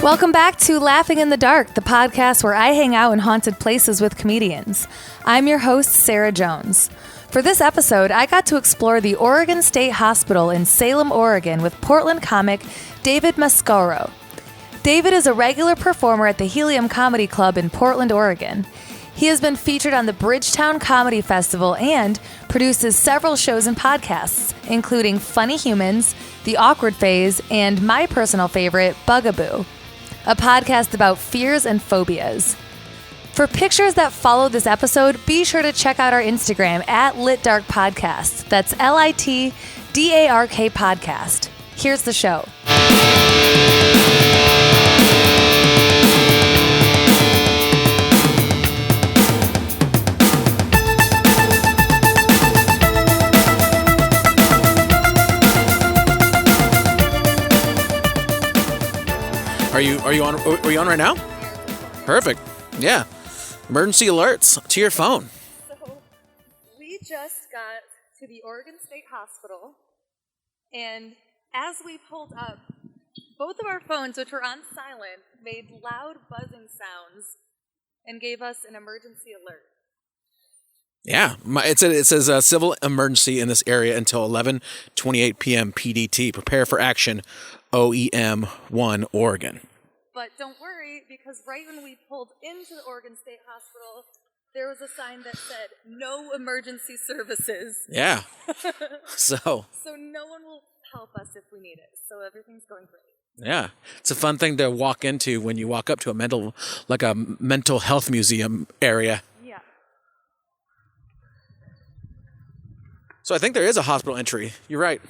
Welcome back to Laughing in the Dark, the podcast where I hang out in haunted places with comedians. I'm your host, Sarah Jones. For this episode, I got to explore the Oregon State Hospital in Salem, Oregon with Portland comic David Mascorro. David is a regular performer at the Helium Comedy Club in Portland, Oregon. He has been featured on the Bridgetown Comedy Festival and produces several shows and podcasts, including Funny Humans, The Awkward Phase, and my personal favorite, Bugaboo, a podcast about fears and phobias. For pictures that follow this episode, be sure to check out our Instagram at LitDark Podcast. That's LITDARK Podcast. Here's the show. Are you on right now? Perfect. Yeah. Emergency alerts to your phone. So we just got to the Oregon State Hospital, and as we pulled up, both of our phones, which were on silent, made loud buzzing sounds and gave us an emergency alert. Yeah, it says civil emergency in this area until 11:28 p.m. PDT. Prepare for action, OEM 1 Oregon. But don't worry, because right when we pulled into the Oregon State Hospital, there was a sign that said, no emergency services. Yeah. So no one will help us if we need it. So everything's going great. Yeah. It's a fun thing to walk into when you walk up to a mental health museum area. Yeah. So I think there is a hospital entry. You're right.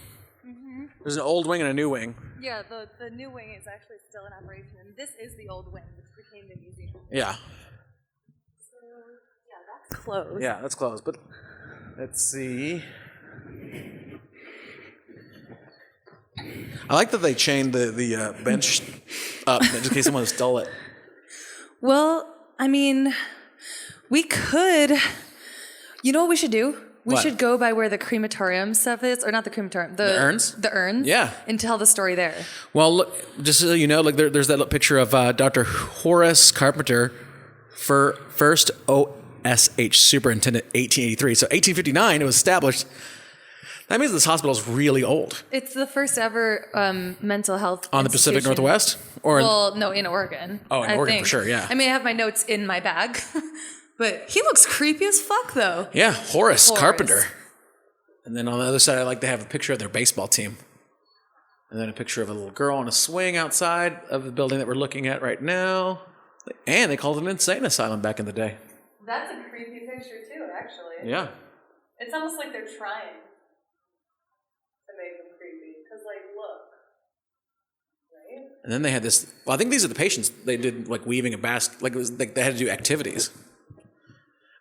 Mm-hmm. There's an old wing and a new wing. Yeah, the new wing is actually still in operation, and this is the old wing, which became the museum. Yeah. So, yeah, that's closed. Yeah, that's closed. But let's see. I like that they chained the bench up in case someone stole it. Well, I mean, we could. You know what we should do? We should go by where the crematorium stuff is, or not the crematorium. The urns? The urns? Yeah. And tell the story there. Well, look, just so you know, there's that little picture of Dr. Horace Carpenter, first OSH superintendent, 1883. So 1859, it was established. That means this hospital is really old. It's the first ever mental health on the Pacific Northwest? No, in Oregon. Oh, in Oregon, for sure, yeah. I mean, I have my notes in my bag. But he looks creepy as fuck, though. Yeah, Horace Carpenter. And then on the other side, I like to have a picture of their baseball team. And then a picture of a little girl on a swing outside of the building that we're looking at right now. And they called it an insane asylum back in the day. That's a creepy picture, too, actually. Yeah. It's almost like they're trying to make them creepy. Because, look. Right? And then they had this... Well, I think these are the patients. They did, weaving a basket. It was they had to do activities.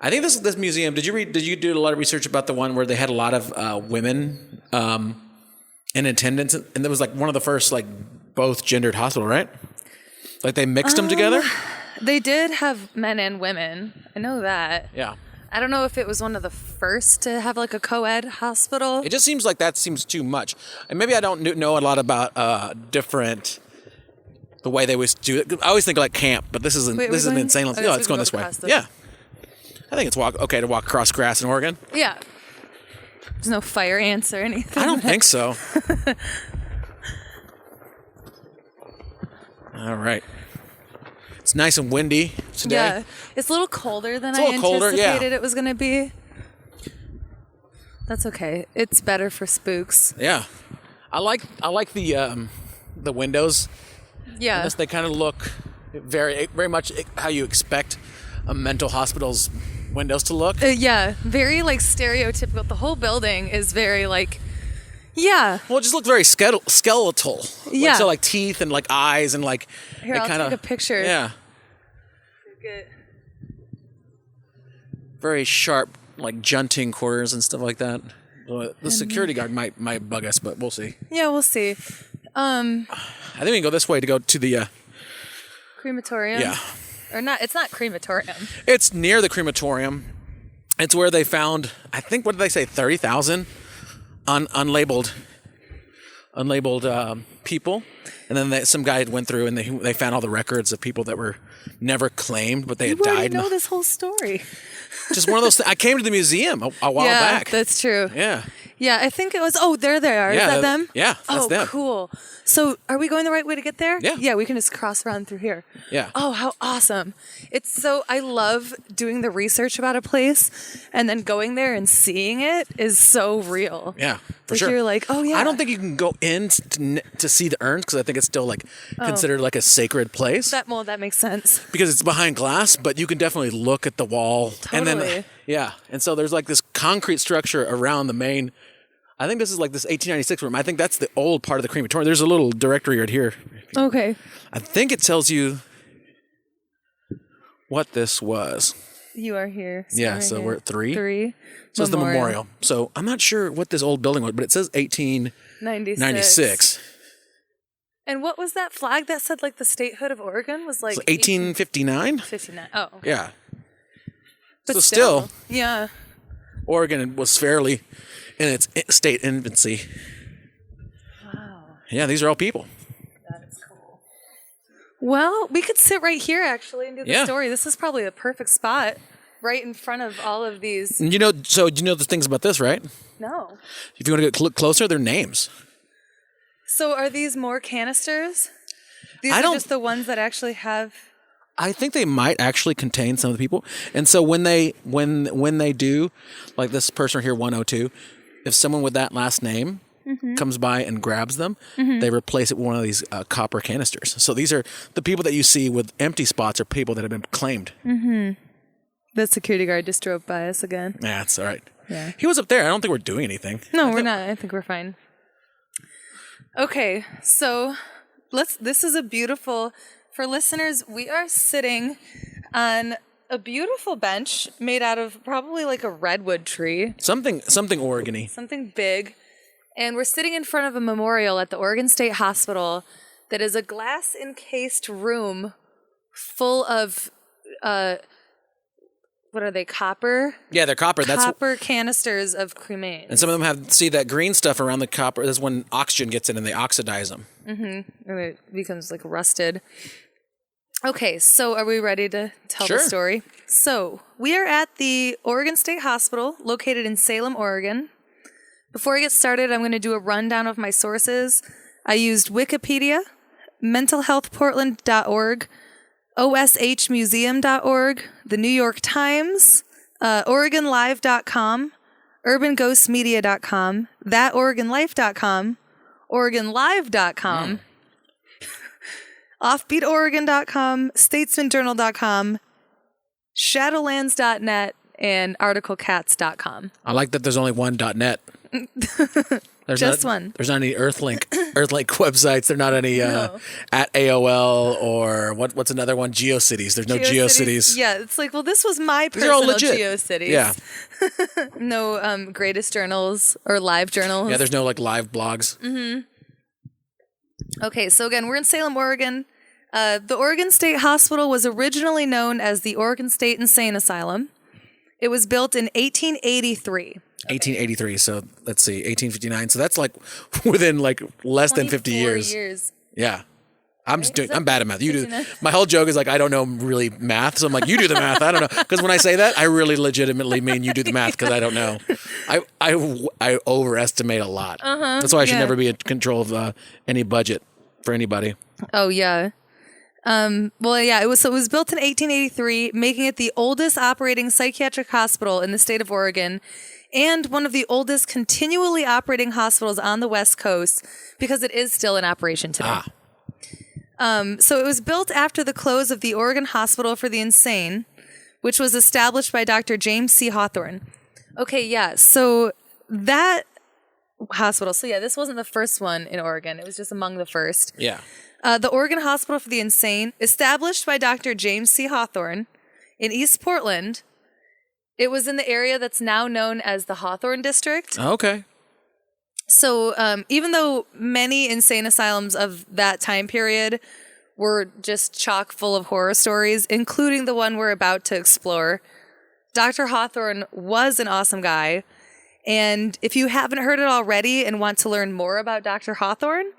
I think this museum. Did you do a lot of research about the one where they had a lot of women in attendance, and there was one of the first both gendered hospital, right? They mixed them together. They did have men and women. I know that. Yeah. I don't know if it was one of the first to have a co-ed hospital. It just seems like that seems too much, and maybe I don't know a lot about the way they always do it. I always think camp, but this isn't. This is an insane. No, it's going this way. Yeah. I think it's okay to walk across grass in Oregon. Yeah. There's no fire ants or anything. I don't think so. All right. It's nice and windy today. Yeah. It's a little colder than I anticipated it was going to be. That's okay. It's better for spooks. Yeah. I like the windows. Yeah. They kind of look very much how you expect a mental hospital's windows to look. Yeah, very stereotypical. The whole building is very yeah. Well, it just looks very skeletal. Yeah. So teeth and eyes and Here, I'll take a picture. Yeah. Good. Very sharp, junting corners and stuff like that. The security guard might bug us, but we'll see. Yeah, we'll see. I think we can go this way to go to the crematorium. Yeah. Or not, it's not crematorium. It's near the crematorium. It's where they found, I think, what did they say, 30,000 unlabeled unlabeled people, and then some guy went through and they found all the records of people that were never claimed, but they had You already died. know this whole story. Just one of those. I came to the museum a while back. That's true. Yeah. Yeah, I think it was. Oh, there they are. Yeah, Is that them? Yeah, that's them. Oh, cool. So, are we going the right way to get there? Yeah. Yeah, we can just cross around through here. Yeah. Oh, how awesome! I love doing the research about a place, and then going there and seeing it is so real. Yeah, for Like sure. You're like, oh yeah. I don't think you can go in to see the urns because I think it's still like considered like a sacred place. that makes sense. Because it's behind glass, but you can definitely look at the wall. And Totally. then, yeah. And so there's like this concrete structure around the main. I think this is like this 1896 room. I think that's the old part of the crematorium. There's a little directory right here. Okay. I think it tells you what this was. You are here. Yeah, right so here. we're at 3. 3. So it's the memorial. So I'm not sure what this old building was, but it says 1896. And what was that flag that said like the statehood of Oregon was like 1859? 59. Oh, okay. Yeah. But So still, yeah. Oregon was fairly in its state infancy. Wow. Yeah, these are all people. That is cool. Well, we could sit right here actually and do the story. This is probably a perfect spot right in front of all of these. And you know the things about this, right? No. If you want to get closer, they're names. So are these more canisters? These I are don't- just the ones that actually have. I think they might actually contain some of the people. And so when they do, like this person here, 102, if someone with that last name comes by and grabs them, they replace it with one of these copper canisters. So these are the people that you see with empty spots are people that have been claimed. The security guard just drove by us again. Yeah, that's all right. Yeah. He was up there. I don't think we're doing anything. No, we're not. I think we're fine. Okay, so this is a beautiful, for listeners, we are sitting on a beautiful bench made out of probably like a redwood tree. Something Oregon-y. Something big. And we're sitting in front of a memorial at the Oregon State Hospital that is a glass encased room full of, what are they, copper? Yeah, they're copper. Copper canisters of cremains. And some of them have, see that green stuff around the copper. That's when oxygen gets in and they oxidize them. And it becomes like rusted. Okay, so are we ready to tell the story? So we are at the Oregon State Hospital located in Salem, Oregon. Before I get started, I'm going to do a rundown of my sources. I used Wikipedia, mentalhealthportland.org, oshmuseum.org, the New York Times, OregonLive.com, UrbanGhostMedia.com, ThatOregonLife.com, OregonLive.com, OffbeatOregon.com, StatesmanJournal.com, Shadowlands.net, and ArticleCats.com. I like that there's only one .net. Just one. There's not any Earthlink websites. There's not any at AOL or what's another one? GeoCities. There's no GeoCities. Yeah, it's like, well, this was my These are all personal legit. GeoCities. Yeah. No greatest journals or live journals. Yeah, there's no like live blogs. Okay, so again, we're in Salem, Oregon. The Oregon State Hospital was originally known as the Oregon State Insane Asylum. It was built in 1883. 1883. So let's see, 1859. So that's like within like less than 50 years. Yeah. I'm bad at math. You do. My whole joke is like, I don't know really math. So I'm like, you do the math. I don't know. Because when I say that, I really legitimately mean you do the math because I don't know. I overestimate a lot. That's why I should never be in control of any budget for anybody. Oh, yeah. Well, yeah, it was built in 1883, making it the oldest operating psychiatric hospital in the state of Oregon and one of the oldest continually operating hospitals on the West Coast because it is still in operation today. So it was built after the close of the Oregon Hospital for the Insane, which was established by Dr. James C. Hawthorne. Okay, yeah, so that hospital, this wasn't the first one in Oregon. It was just among the first. Yeah. The Oregon Hospital for the Insane, established by Dr. James C. Hawthorne in East Portland. It was in the area that's now known as the Hawthorne District. Okay. So even though many insane asylums of that time period were just chock full of horror stories, including the one we're about to explore, Dr. Hawthorne was an awesome guy. And if you haven't heard it already and want to learn more about Dr. Hawthorne,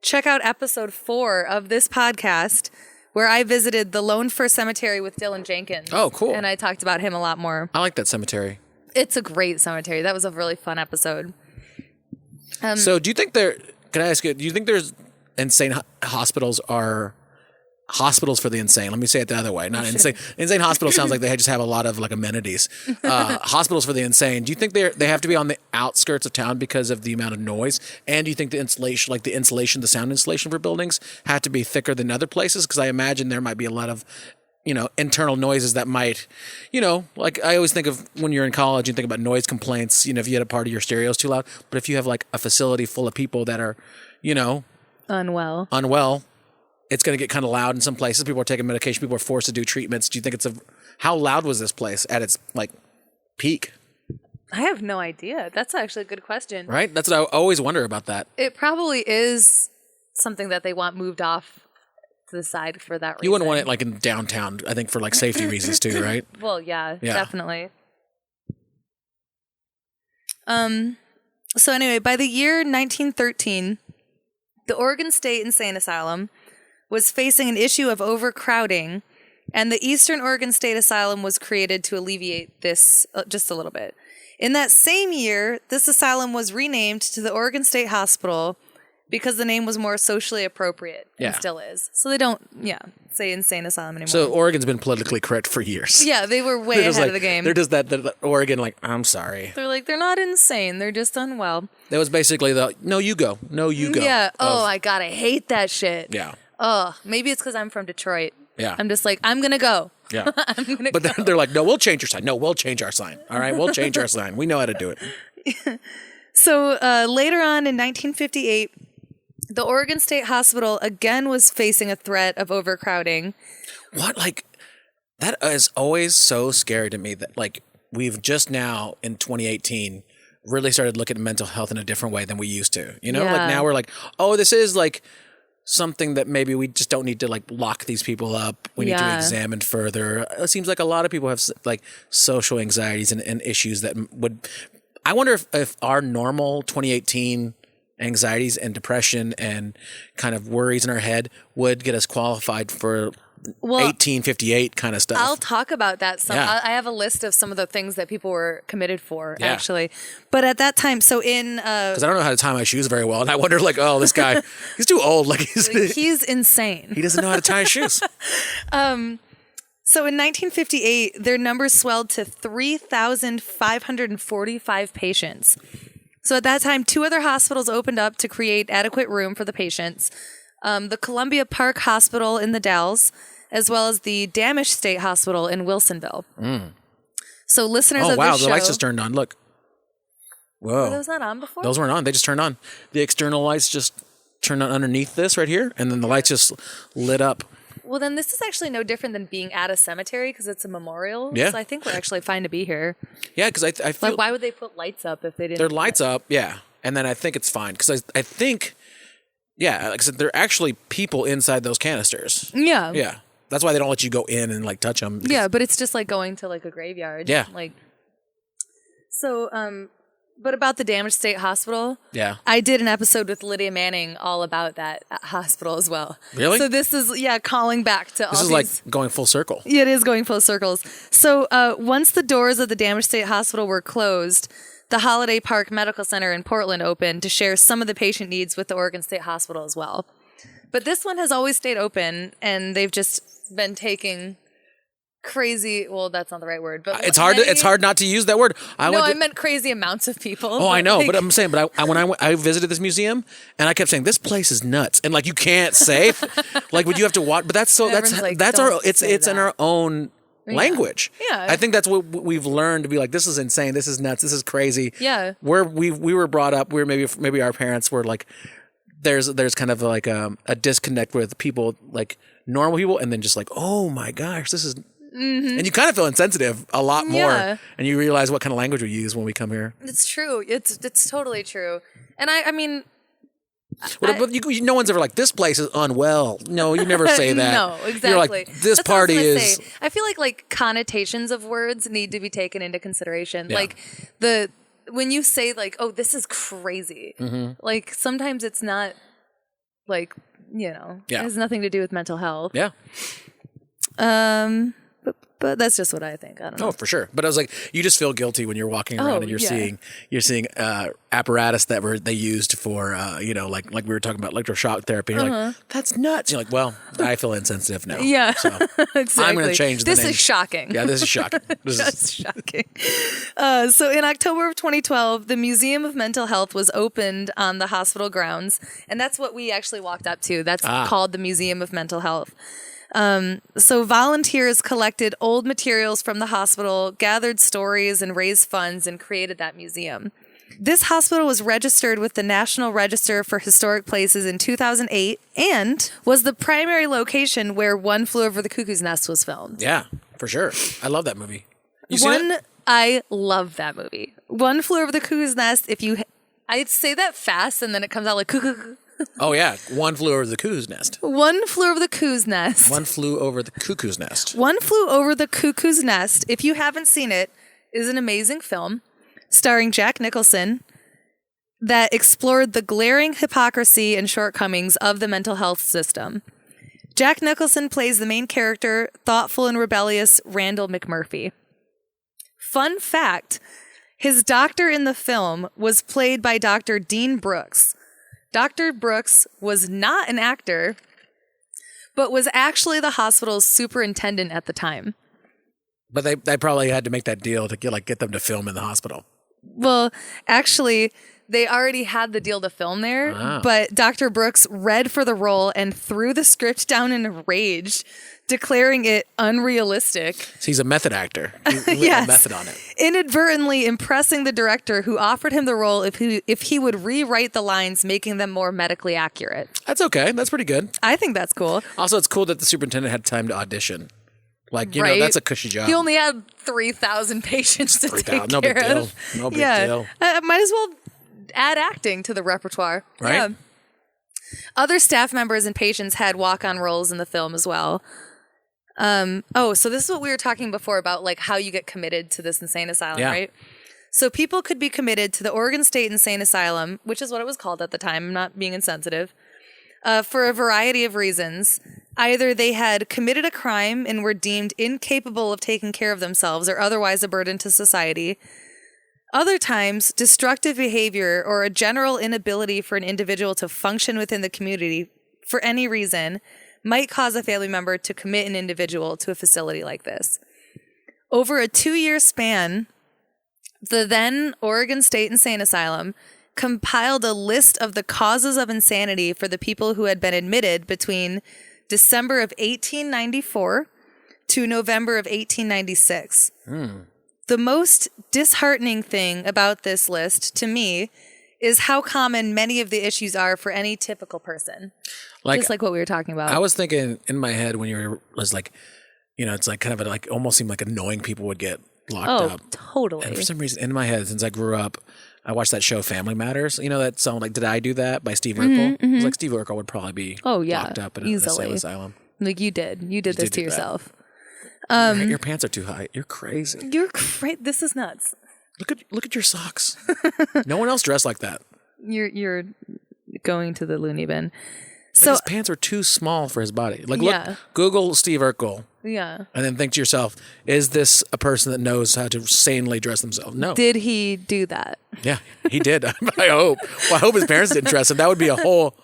check out episode 4 of this podcast, where I visited the Lone Fir Cemetery with Dylan Jenkins. Oh, cool. And I talked about him a lot more. I like that cemetery. It's a great cemetery. That was a really fun episode. So do you think can I ask you, do you think there's insane hospitals are hospitals for the insane? Let me say it the other way. Not insane. Insane hospital sounds like they just have a lot of like amenities. Hospitals for the insane. Do you think they have to be on the outskirts of town because of the amount of noise? And do you think the insulation, the sound insulation for buildings, have to be thicker than other places? Because I imagine there might be a lot of, internal noises that might, like I always think of when you're in college, you think about noise complaints. If you had a part of your stereo's too loud. But if you have like a facility full of people that are, unwell, it's going to get kind of loud in some places. People are taking medication. People are forced to do treatments. Do you think how loud was this place at its like peak? I have no idea. That's actually a good question. Right? That's what I always wonder about that. It probably is something that they want moved off to the side for that reason. You wouldn't want it like in downtown, I think, for like safety reasons too, right? Well, yeah, definitely. So anyway, by the year 1913, the Oregon State Insane Asylum was facing an issue of overcrowding, and the Eastern Oregon State Asylum was created to alleviate this just a little bit. In that same year, this asylum was renamed to the Oregon State Hospital because the name was more socially appropriate and still is. So they don't, say insane asylum anymore. So Oregon's been politically correct for years. Yeah, they were way ahead of the game. They're just that Oregon, like, I'm sorry. They're like, they're not insane. They're just unwell. That was basically no, you go. No, you go. Yeah. I hate that shit. Yeah. Oh, maybe it's because I'm from Detroit. Yeah. I'm just like, I'm going to go. Yeah. But then they're like, no, we'll change your sign. No, we'll change our sign. All right, we'll change our sign. We know how to do it. So later on in 1958, the Oregon State Hospital again was facing a threat of overcrowding. What? Like, that is always so scary to me that, like, we've just now in 2018 really started looking at mental health in a different way than we used to. Like now we're like, oh, this is like something that maybe we just don't need to like lock these people up. We need to examine further. It seems like a lot of people have like social anxieties and issues that would, I wonder if our normal 2018 anxieties and depression and kind of worries in our head would get us qualified for 1858 kind of stuff. I'll talk about that. I have a list of some of the things that people were committed for, actually. But at that time, so in... Because I don't know how to tie my shoes very well. And I wonder, like, oh, this guy, he's too old. Like he's insane. He doesn't know how to tie his shoes. So in 1958, their numbers swelled to 3,545 patients. So at that time, 2 other hospitals opened up to create adequate room for the patients. The Columbia Park Hospital in the Dalles, as well as the Damish State Hospital in Wilsonville. So listeners of this show... Oh, wow, the lights just turned on. Look. Whoa. Were those not on before? Those weren't on. They just turned on. The external lights just turned on underneath this right here, and then the lights just lit up. Well, then this is actually no different than being at a cemetery because it's a memorial. Yeah. So I think we're actually fine to be here. Yeah, because I feel... Like, why would they put lights up if they didn't... Their lights up, yeah. And then I think it's fine because I think... Yeah, like I said, there are actually people inside those canisters. Yeah. Yeah. That's why they don't let you go in and like touch them. Yeah, but it's just like going to like a graveyard. Yeah. Like, so, but about the Damish State Hospital. Yeah. I did an episode with Lydia Manning all about that hospital as well. Really? So this is, calling back to all these. This is like going full circle. Yeah, it is going full circles. So once the doors of the Damish State Hospital were closed, the Holiday Park Medical Center in Portland opened to share some of the patient needs with the Oregon State Hospital as well. But this one has always stayed open, and they've just been taking crazy... Well, that's not the right word, but... It's hard not to use that word. I meant crazy amounts of people. Oh, I know, like, but I'm saying... But I visited this museum, and I kept saying, this place is nuts. And, like, you can't say... like, would you have to watch... But that's our... It's in our own... language. Yeah. I think that's what we've learned to be like, this is insane, this is nuts, this is crazy. Yeah. We were brought up, maybe our parents were like, there's kind of like a disconnect with people, like normal people, and then just like, oh my gosh, this is... Mm-hmm. And you kind of feel insensitive a lot more, and you realize what kind of language we use when we come here. It's true. It's totally true. And I mean... But no one's ever like, this place is unwell. No, you never say that. No, exactly. You're like, this party is... I feel like connotations of words need to be taken into consideration. Yeah. Like when you say like, oh, this is crazy, like sometimes it's not like, it has nothing to do with mental health. Yeah. But that's just what I think. I don't know. Oh, for sure. But I was like, you just feel guilty when you're walking around and you're seeing apparatus that they used for like we were talking about electroshock therapy. You're like, that's nuts. You're like, well, I feel insensitive now. Yeah, so exactly. I'm going to change the name. This is shocking. Yeah, this is shocking. Just shocking. So in October of 2012, the Museum of Mental Health was opened on the hospital grounds, and that's what we actually walked up to. That's called the Museum of Mental Health. So volunteers collected old materials from the hospital, gathered stories, and raised funds and created that museum. This hospital was registered with the National Register for Historic Places in 2008 and was the primary location where One Flew Over the Cuckoo's Nest was filmed. Yeah, for sure. I love that movie. You seen it? I love that movie. One Flew Over the Cuckoo's Nest. I'd say that fast and then it comes out like cuckoo. Oh, yeah. One Flew Over the Cuckoo's Nest. One Flew Over the Cuckoo's Nest. One Flew Over the Cuckoo's Nest. One Flew Over the Cuckoo's Nest, if you haven't seen it, is an amazing film starring Jack Nicholson that explored the glaring hypocrisy and shortcomings of the mental health system. Jack Nicholson plays the main character, thoughtful and rebellious Randall McMurphy. Fun fact, his doctor in the film was played by Dr. Dean Brooks. Dr. Brooks was not an actor, but was actually the hospital's superintendent at the time. But they probably had to make that deal to get them to film in the hospital. Well, actually, they already had the deal to film there, but Dr. Brooks read for the role and threw the script down in a rage, declaring it unrealistic. So he's a method actor. He yes. a method on it. Inadvertently impressing the director, who offered him the role if he would rewrite the lines, making them more medically accurate. That's okay. That's pretty good. I think that's cool. Also, it's cool that the superintendent had time to audition. Like, you right? know, that's a cushy job. He only had 3,000 patients to take care of. No big deal. No big deal. Might as well add acting to the repertoire. Right? Yeah. Other staff members and patients had walk-on roles in the film as well. So this is what we were talking before about, like, how you get committed to this insane asylum, right? So people could be committed to the Oregon State Insane Asylum, which is what it was called at the time. I'm not being insensitive. For a variety of reasons. Either they had committed a crime and were deemed incapable of taking care of themselves or otherwise a burden to society. Other times, destructive behavior or a general inability for an individual to function within the community for any reason might cause a family member to commit an individual to a facility like this. Over a 2-year span, the then Oregon State Insane Asylum compiled a list of the causes of insanity for the people who had been admitted between December of 1894 to November of 1896. The most disheartening thing about this list, to me, is how common many of the issues are for any typical person. Just like what we were talking about. I was thinking in my head when you was like, you know, it's like kind of like almost seemed like annoying people would get locked up. Totally. And for some reason, in my head, since I grew up, I watched that show Family Matters. You know that song, like, Did I Do That by Steve Urkel? It was like Steve Urkel would probably be locked up in an insane asylum. Like you did. You did this to yourself. Your pants are too high. You're crazy. You're crazy. This is nuts. Look at your socks. No one else dressed like that. You're going to the loony bin. So his pants are too small for his body. Like, look, Google Steve Urkel. Yeah. And then think to yourself, is this a person that knows how to sanely dress themselves? No. Did he do that? Yeah, he did. I hope. Well, I hope his parents didn't dress him. That would be a whole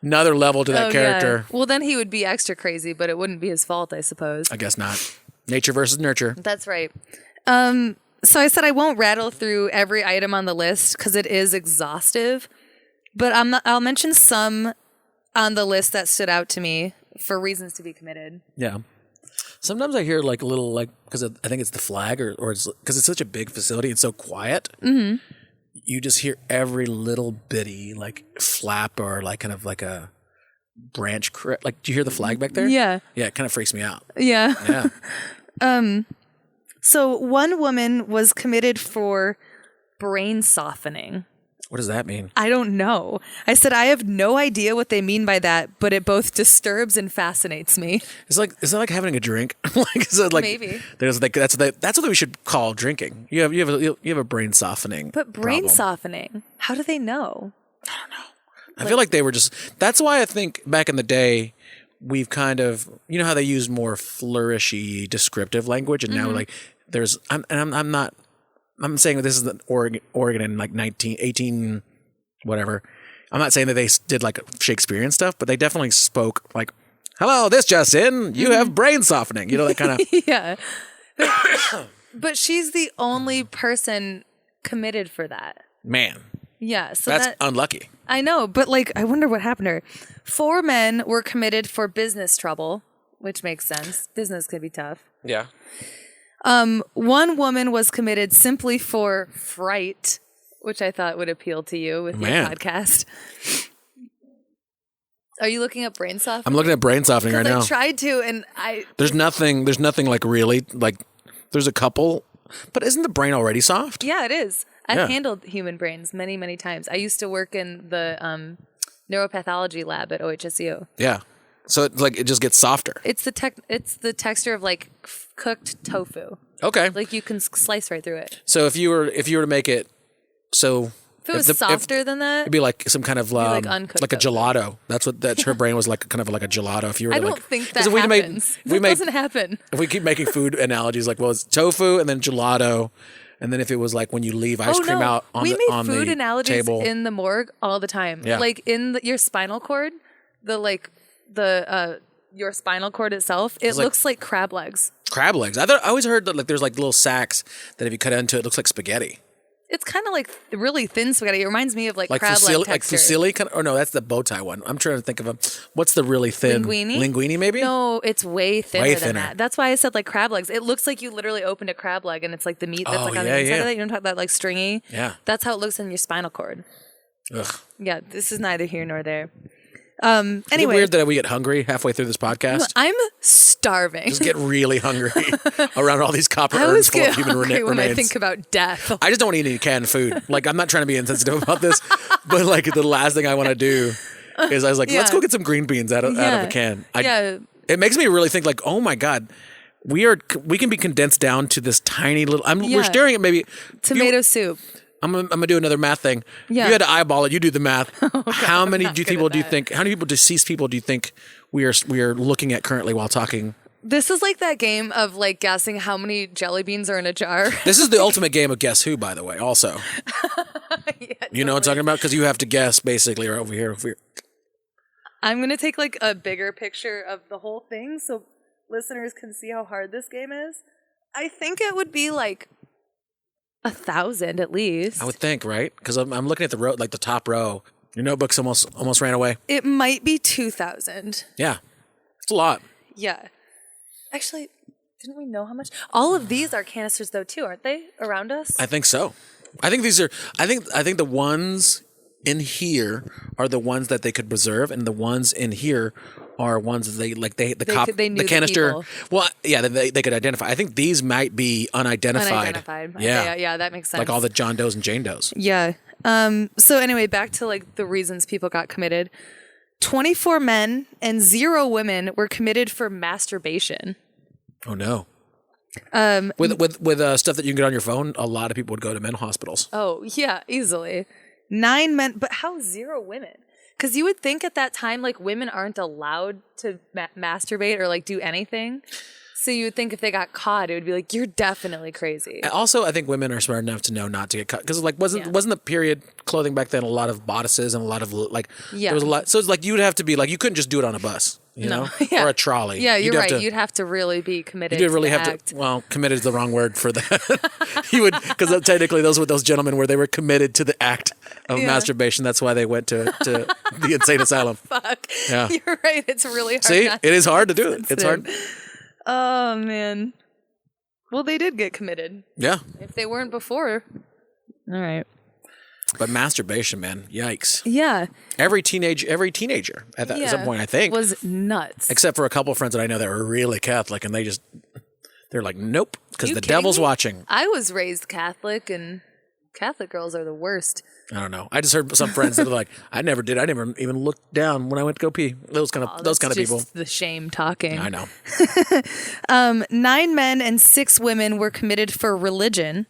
another level to that character. Yeah. Well, then he would be extra crazy, but it wouldn't be his fault, I suppose. I guess not. Nature versus nurture. That's right. So I said I won't rattle through every item on the list because it is exhaustive, but I'll mention some on the list that stood out to me for reasons to be committed. Yeah. Sometimes I hear like a little, like, because I think it's the flag or it's because it's such a big facility and so quiet. Mm-hmm. You just hear every little bitty like flap or like kind of like a branch. Like, do you hear the flag back there? Yeah. Yeah. It kind of freaks me out. Yeah. Yeah. So one woman was committed for brain softening. What does that mean? I don't know. I said, I have no idea what they mean by that, but it both disturbs and fascinates me. Is it like having a drink? Is it like Maybe. There's like that's what we should call drinking. You have a brain softening. But brain problem. softening. How do they know? I feel like they were just. That's why I think back in the day, we've kind of, you know how they use more flourishy descriptive language, and now like there's. I'm not. I'm saying that this is the Oregon in like 18 whatever. I'm not saying that they did like Shakespearean stuff, but they definitely spoke like, "Hello, this just in. You have brain softening." You know, that kind of. Yeah. But she's the only person committed for that. Man. Yeah. So that's unlucky. I know, but like, I wonder what happened to her. 4 men were committed for business trouble, which makes sense. Business could be tough. Yeah. 1 woman was committed simply for fright, which I thought would appeal to you with your podcast. Are you looking up brain softening? I'm looking at brain softening right now. I tried to, and There's nothing like really, like, there's a couple, but isn't the brain already soft? Yeah, it is. I've handled human brains many, many times. I used to work in the neuropathology lab at OHSU. Yeah. So it just gets softer. It's the texture of like cooked tofu. Okay. Like you can slice right through it. So if you were to make it, so if it was softer than that, it'd be like some kind of like a tofu. gelato. That's what her brain was like, kind of like a gelato. If you were, I don't think that happens. That doesn't happen. If we keep making food analogies, like, well, it's tofu and then gelato, and then if it was like when you leave ice cream out on the table. We made food analogies in the morgue all the time. Yeah. Like in your spinal cord, your spinal cord itself, it looks like crab legs. Crab legs. I always heard that like there's like little sacks that if you cut into it looks like spaghetti. It's kind of like really thin spaghetti. It reminds me of like crab leg texture. Like fusilli, or no, that's the bow tie one. I'm trying to think of what's the really thin linguine maybe? No, it's way thinner than that. That's why I said like crab legs. It looks like you literally opened a crab leg and it's like the meat that's like on the inside of that. You don't talk about like stringy. Yeah. That's how it looks in your spinal cord. Ugh. Yeah, this is neither here nor there. Anyway, is it weird that we get hungry halfway through this podcast? I'm starving. Just get really hungry around all these copper urns full of human remains. When I think about death, I just don't want to eat any canned food. Like, I'm not trying to be insensitive about this, but like the last thing I want to do is I was like, let's go get some green beans out of a can. It makes me really think like, oh my God, we can be condensed down to this tiny little. We're staring at maybe tomato soup. I'm gonna do another math thing. Yeah. You had to eyeball it. You do the math. How many deceased people do you think we are looking at currently while talking? This is like that game of like guessing how many jelly beans are in a jar. This is the ultimate game of Guess Who, by the way. Also, you know what I'm talking about, because you have to guess basically or over here. I'm gonna take like a bigger picture of the whole thing so listeners can see how hard this game is. I think it would be like 1,000 at least. I would think, right? Because I'm looking at the row, like the top row. Your notebook's almost ran away. It might be 2,000. Yeah, it's a lot. Yeah, actually, didn't we know how much? All of these are canisters, though, too, aren't they? Around us? I think so. I think these are. I think the ones in here are the ones that they could preserve, and the ones in here are ones that they knew the canister. Well, yeah, they could identify. I think these might be unidentified. Yeah, that makes sense. Like all the John Does and Jane Does. Yeah. So anyway, back to like the reasons people got committed. 24 men and 0 women were committed for masturbation. Oh no. With stuff that you can get on your phone, a lot of people would go to mental hospitals. Oh yeah, easily. 9 men, but how 0 women? Because you would think at that time, like, women aren't allowed to masturbate or, like, do anything. So you would think if they got caught, it would be like, you're definitely crazy. Also, I think women are smart enough to know not to get caught. Because, like, wasn't the period clothing back then a lot of bodices and a lot of, like, there was a lot. So it's like, you would have to be, like, you couldn't just do it on a bus, you know? Or a trolley. Yeah, you're right. You'd have to really be committed to the act. Committed is the wrong word for that. You would, because technically those were those gentlemen where they were committed to the act of masturbation. That's why they went to the insane asylum. Fuck. Yeah. You're right. It's really hard. See, it is hard to do it. It's hard. Oh, man. Well, they did get committed. Yeah. If they weren't before. All right. But masturbation, man, yikes. Yeah. Every teenager at some point, I think, was nuts. Except for a couple of friends that I know that were really Catholic, and they're like, nope, because the devil's watching. I was raised Catholic, and Catholic girls are the worst. I don't know. I just heard some friends that are like, I never did. I never even looked down when I went to go pee. Those kind of people. The shame talking. I know. 9 men and 6 women were committed for religion.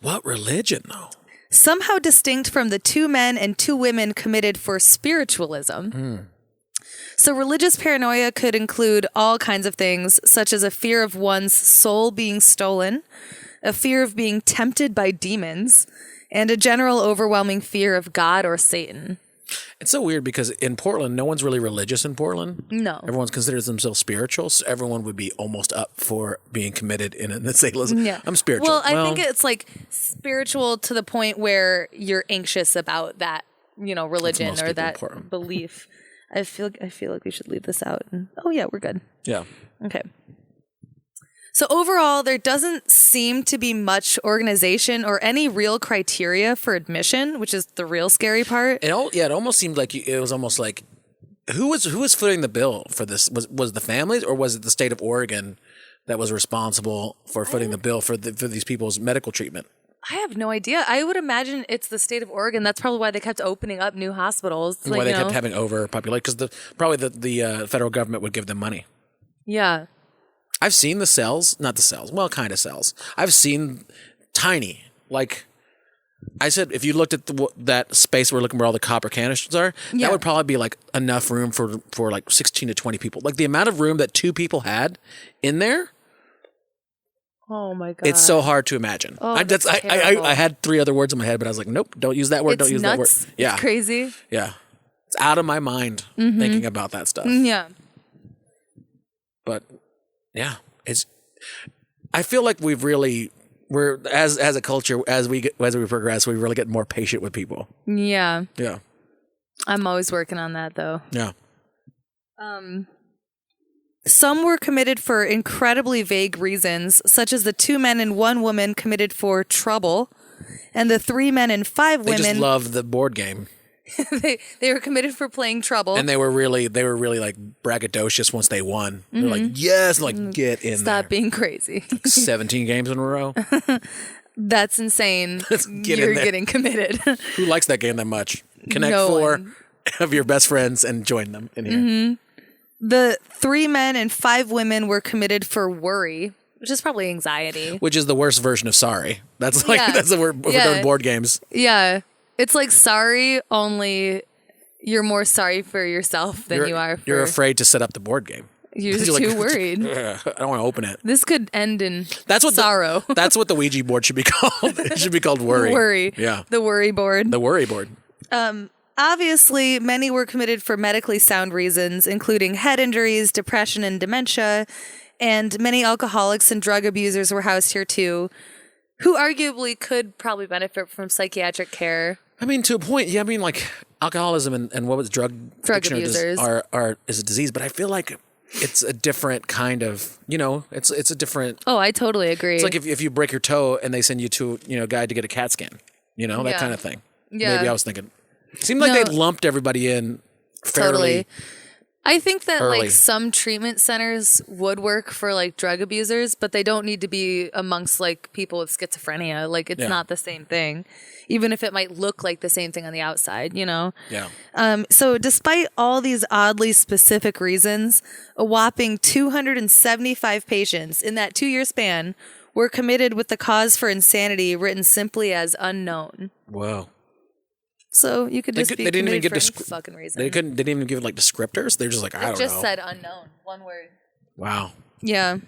What religion, though? Somehow distinct from the 2 men and 2 women committed for spiritualism. So religious paranoia could include all kinds of things, such as a fear of one's soul being stolen, a fear of being tempted by demons, and a general overwhelming fear of God or Satan. It's so weird because in Portland, no one's really religious in Portland. No. Everyone considers themselves spiritual, so everyone would be almost up for being committed in a Satanism. Yeah. I'm spiritual. Well, I think it's like spiritual to the point where you're anxious about that, religion or that belief. I feel like we should leave this out. Oh, yeah, we're good. Yeah. Okay. So overall, there doesn't seem to be much organization or any real criteria for admission, which is the real scary part. It almost seemed like it was almost like who was footing the bill for this? Was the families or was it the state of Oregon that was responsible for footing the bill for these people's medical treatment? I have no idea. I would imagine it's the state of Oregon. That's probably why they kept opening up new hospitals. Why they kept having overpopulation because probably the federal government would give them money. Yeah. I've seen the cells, not the cells, well, kind of cells. I've seen tiny, like I said, if you looked at that space we're looking where all the copper canisters are, that would probably be like enough room for like 16 to 20 people. Like the amount of room that 2 people had in there. Oh my God. It's so hard to imagine. Oh, I had 3 other words in my head, but I was like, nope, don't use that word. Don't use nuts. that word. Yeah. It's crazy. Yeah. It's out of my mind thinking about that stuff. Yeah. But yeah, I feel like we're as a culture, as we progress, we really get more patient with people. Yeah. Yeah. I'm always working on that though. Yeah. Some were committed for incredibly vague reasons, such as the 2 men and 1 woman committed for trouble, and the 3 men and 5 women. They just love the board game. they were committed for playing trouble, and they were really like braggadocious once they won. They're like, yes, like get in. Stop being crazy. 17 games in a row. That's insane. You're getting committed. Who likes that game that much? Connect No 4 one. of your best friends and join them in here. The 3 men and 5 women were committed for worry, which is probably anxiety. Which is the worst version of sorry. That's like that's the word we're doing board games. Yeah. It's like sorry, only you're more sorry for yourself than you are for... You're afraid to set up the board game. You're too worried. I don't want to open it. This could end in sorrow. That's what the Ouija board should be called. It should be called worry. Worry. Yeah. The worry board. The worry board. Obviously, many were committed for medically sound reasons, including head injuries, depression, and dementia. And many alcoholics and drug abusers were housed here too, who arguably could probably benefit from psychiatric care. I mean, to a point, yeah. I mean, like alcoholism and what was drug abusers is a disease, but I feel like it's a different kind of, it's a different. Oh, I totally agree. It's like if you break your toe and they send you to a guy to get a CAT scan, that kind of thing. Yeah. Maybe I was thinking. It seemed like they lumped everybody in fairly. Totally. I think that early. like some treatment centers would work for like drug abusers, but they don't need to be amongst like people with schizophrenia. Like it's not the same thing, even if it might look like the same thing on the outside, Yeah. So despite all these oddly specific reasons, a whopping 275 patients in that 2-year span were committed with the cause for insanity written simply as unknown. Wow. So you could just be committed for any fucking reason. They didn't even give like descriptors. They're just like, I don't know. It just said unknown. One word. Wow. Yeah.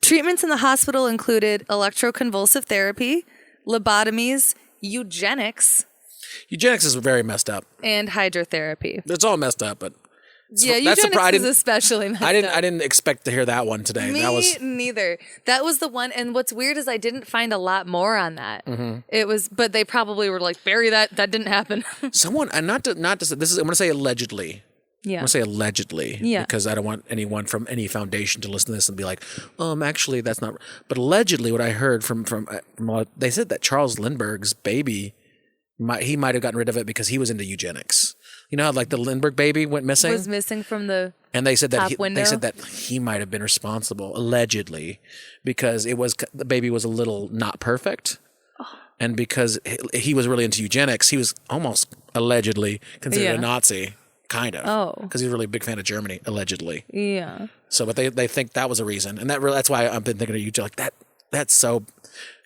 Treatments in the hospital included electroconvulsive therapy, lobotomies, eugenics. Eugenics is very messed up. And hydrotherapy. It's all messed up, but eugenics is especially messed up. I didn't expect to hear that one today. Me neither. That was the one, and what's weird is I didn't find a lot more on that. It was, but they probably were like, bury that. That didn't happen. Someone, and not to this is, I'm going to say allegedly. Yeah. I'm going to say allegedly. Yeah. Because I don't want anyone from any foundation to listen to this and be like, actually that's not. But allegedly, what I heard from they said that Charles Lindbergh's baby, he might have gotten rid of it because he was into eugenics. You know how like the Lindbergh baby went missing? Was missing from the and they said that window? They said that he might have been responsible allegedly because the baby was a little not perfect. And because he was really into eugenics, he was almost allegedly considered a Nazi, kind of. Oh. Because he's a really big fan of Germany, allegedly. Yeah. So, but they think that was a reason. And that's why I've been thinking of eugenics. Like, that's so...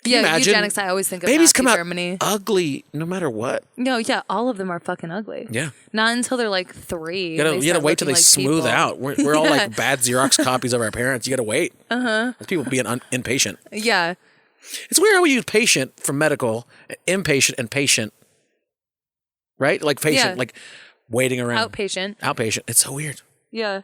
Can you imagine? Eugenics, I always think of babies Nazi come out Germany. ugly no matter what. No, yeah, all of them are fucking ugly. Yeah. Not until they're like 3. You gotta wait till they smooth out. We're all like bad Xerox copies of our parents. You gotta wait. People being impatient. Yeah. It's weird how we use patient for medical, impatient and patient. Right? Like patient, like waiting around. Outpatient. It's so weird. Yeah.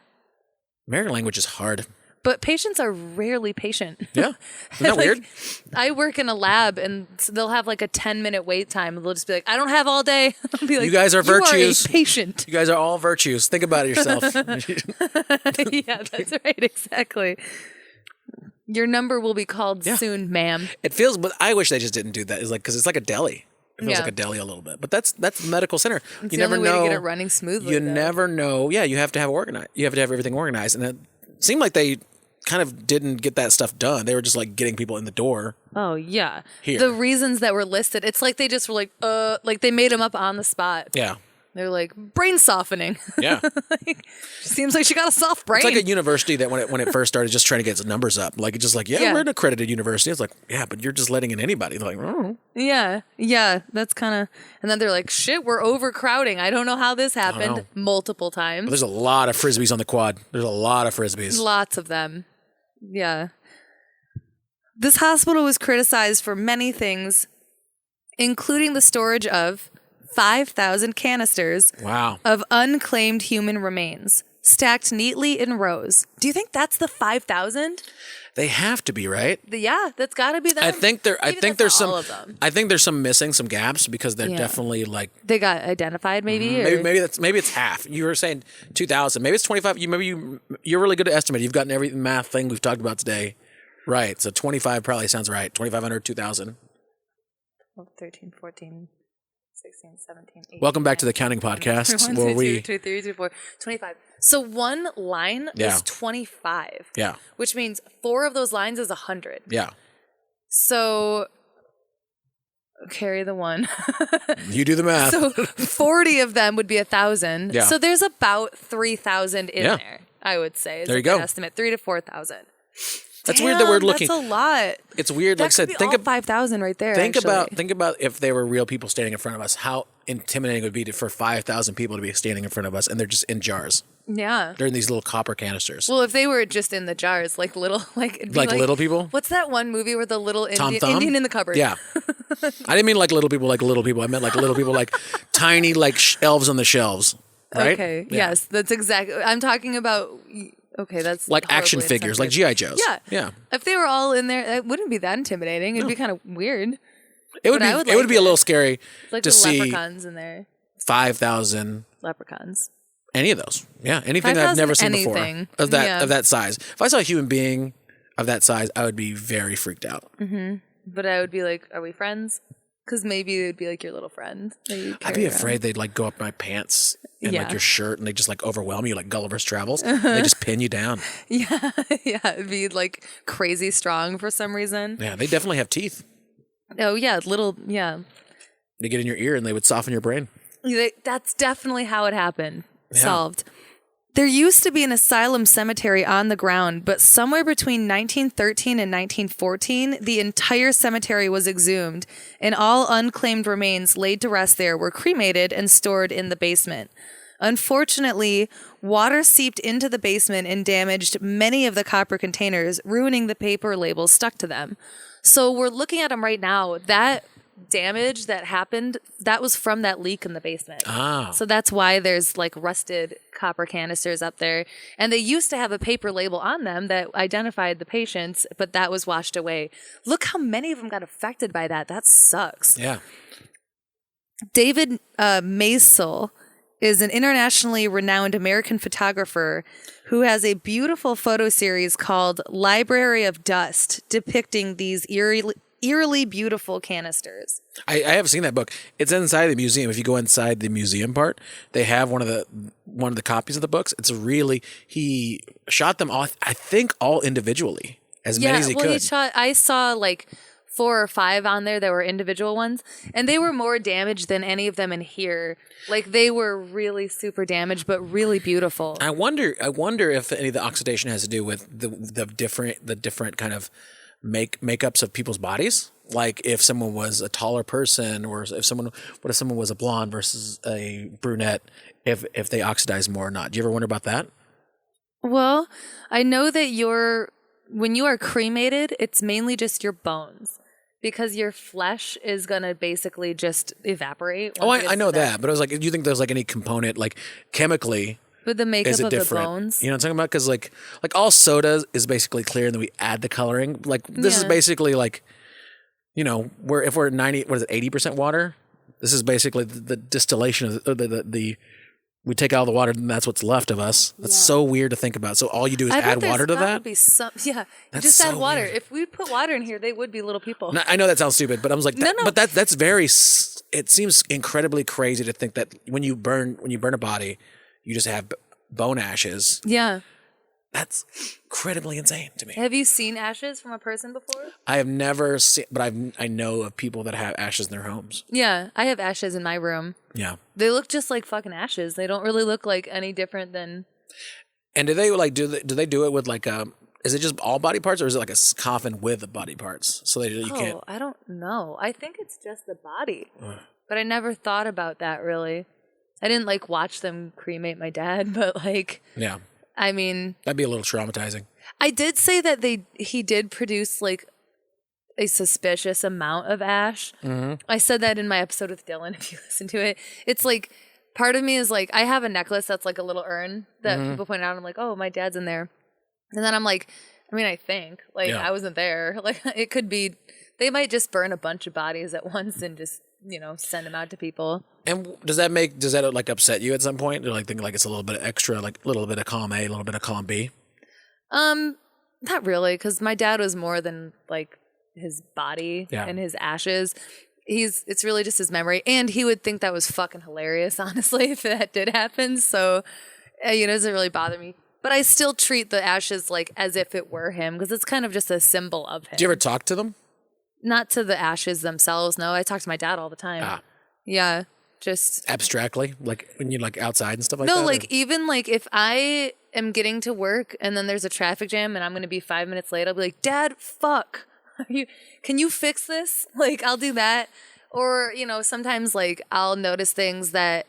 American language is hard. But patients are rarely patient. Yeah. Isn't that weird? I work in a lab and they'll have like a 10-minute wait time. They'll just be like, I don't have all day. I'll be like, you guys are virtues. You are a patient. You guys are all virtues. Think about it yourself. Yeah, that's right. Exactly. Your number will be called soon, ma'am. It feels, but I wish they just didn't do that. It's like, because it's like a deli. It feels like a deli a little bit. But that's the medical center. It's you the never only know. way to get it running smoothly. You never know. Yeah, you have to have organized. You have to have everything organized. And it seemed like they kind of didn't get that stuff done. They were just like getting people in the door. Oh, yeah. Here. The reasons that were listed, it's like they just were like they made them up on the spot. Yeah. They're like, brain softening. Yeah. Seems like she got a soft brain. It's like a university that when it first started just trying to get its numbers up. Like, it's just like, we're an accredited university. It's like, yeah, but you're just letting in anybody. They're like, oh. Yeah. That's kind of, and then they're like, shit, we're overcrowding. I don't know how this happened multiple times. But there's a lot of Frisbees on the quad. There's a lot of Frisbees. Lots of them. Yeah. This hospital was criticized for many things, including the storage of 5,000 canisters of unclaimed human remains, stacked neatly in rows. Do you think that's the 5,000? They have to be, right? Yeah, that's got to be them. I think there's some. All of them. I think there's some missing, some gaps because they're definitely like they got identified. Maybe maybe it's half. You were saying 2,000. Maybe it's 25. You're really good at estimating. You've gotten every math thing we've talked about today, right? So 25 probably sounds right. 2,500, 2,000. 12, 13, 14. 16, 17, 18, Welcome back to the Counting Podcast. 1, 2, 2, 3, 2, 4, 25. So one line is 25. Yeah. Which means 4 of those lines is 100. Yeah. So carry the 1. You do the math. So 40 of them would be 1,000. Yeah. So there's about 3,000 in there, I would say. There you go. Estimate 3,000 to 4,000. That's weird that we're looking. That's a lot. It's weird. That like I said, think of 5,000 right there. Think about if they were real people standing in front of us. How intimidating it would be for 5,000 people to be standing in front of us, and they're just in jars. Yeah, they're in these little copper canisters. Well, if they were just in the jars, like little, like little people. What's that one movie where the little Indian in the cupboard? Yeah, I didn't mean like little people. I meant like little people, like tiny, like elves on the shelves. Right? Okay. Yeah. Yes, that's exactly. I'm talking about. Okay, that's like action figures, like G.I. Joes. Yeah. If they were all in there, it wouldn't be that intimidating. It'd be kind of weird. It would be a little scary to see leprechauns in there. 5,000 leprechauns. Any of those. Yeah, anything that I've never seen before of that size. If I saw a human being of that size, I would be very freaked out. Mm-hmm. But I would be like, are we friends? Because maybe it would be like your little friend. I'd be afraid they'd like go up my pants and like your shirt and they just like overwhelm you like Gulliver's Travels. They just pin you down. Yeah. It'd be like crazy strong for some reason. Yeah, they definitely have teeth. Oh, yeah. They get in your ear and they would soften your brain. That's definitely how it happened. Yeah. Solved. There used to be an asylum cemetery on the ground, but somewhere between 1913 and 1914, the entire cemetery was exhumed, and all unclaimed remains laid to rest there were cremated and stored in the basement. Unfortunately, water seeped into the basement and damaged many of the copper containers, ruining the paper labels stuck to them. So we're looking at them right now. That damage that happened, that was from that leak in the basement. So that's why there's like rusted copper canisters up there. And they used to have a paper label on them that identified the patients, but that was washed away. Look how many of them got affected by that. That sucks. Yeah. David Mascorro is an internationally renowned American photographer who has a beautiful photo series called Library of Dust, depicting these eerily beautiful canisters. I have seen that book. It's inside the museum. If you go inside the museum part, they have one of the copies of the books. It's really, he shot them all, I think all individually, as many as he could. I saw like 4 or 5 on there that were individual ones, and they were more damaged than any of them in here. Like, they were really super damaged, but really beautiful. I wonder if any of the oxidation has to do with the different kind of makeups of people's bodies. Like if someone was a taller person, or if someone was a blonde versus a brunette, if they oxidize more or not. Do you ever wonder about that? Well, I know that when you are cremated, it's mainly just your bones. Because your flesh is going to basically just evaporate. Oh, I know that. But I was like, do you think there's like any component, like chemically, with the makeup is it of different? The bones? You know what I'm talking about? Because like all soda is basically clear and then we add the coloring. Like this is basically like, you know, if we're 80% water, this is basically the distillation of the we take out all the water and that's what's left of us. That's so weird to think about. So all you do is add water to that? Just add water. Weird. If we put water in here, they would be little people. No, I know that sounds stupid, but I was like, but that's very, it seems incredibly crazy to think that when you burn a body, you just have bone ashes. Yeah. That's incredibly insane to me. Have you seen ashes from a person before? I have never seen, but I know of people that have ashes in their homes. Yeah, I have ashes in my room. Yeah. They look just like fucking ashes. They don't really look like any different than. And do they like do they do it with like is it just all body parts or is it like a coffin with the body parts? So you can't. I don't know. I think it's just the body. But I never thought about that really. I didn't like watch them cremate my dad, but like. Yeah. I mean, that'd be a little traumatizing. I did say that he did produce like a suspicious amount of ash. Mm-hmm. I said that in my episode with Dylan. If you listen to it, it's like part of me is like I have a necklace that's like a little urn that people point out. I'm like, oh, my dad's in there, and then I'm like, I mean, I think like I wasn't there. Like it could be they might just burn a bunch of bodies at once and just send them out to people. And does that like upset you at some point? Or like think like it's a little bit extra, like a little bit of column A, a little bit of column B? Not really, because my dad was more than like his body and his ashes. It's really just his memory, and he would think that was fucking hilarious, honestly, if that did happen. So, it doesn't really bother me. But I still treat the ashes like as if it were him, because it's kind of just a symbol of him. Do you ever talk to them? Not to the ashes themselves. No, I talk to my dad all the time. Yeah. Just abstractly, like when you're like outside and stuff like that. No, like even like if I am getting to work and then there's a traffic jam and I'm going to be 5 minutes late, I'll be like, Dad, fuck. Can you fix this? Like I'll do that. Or, sometimes like I'll notice things that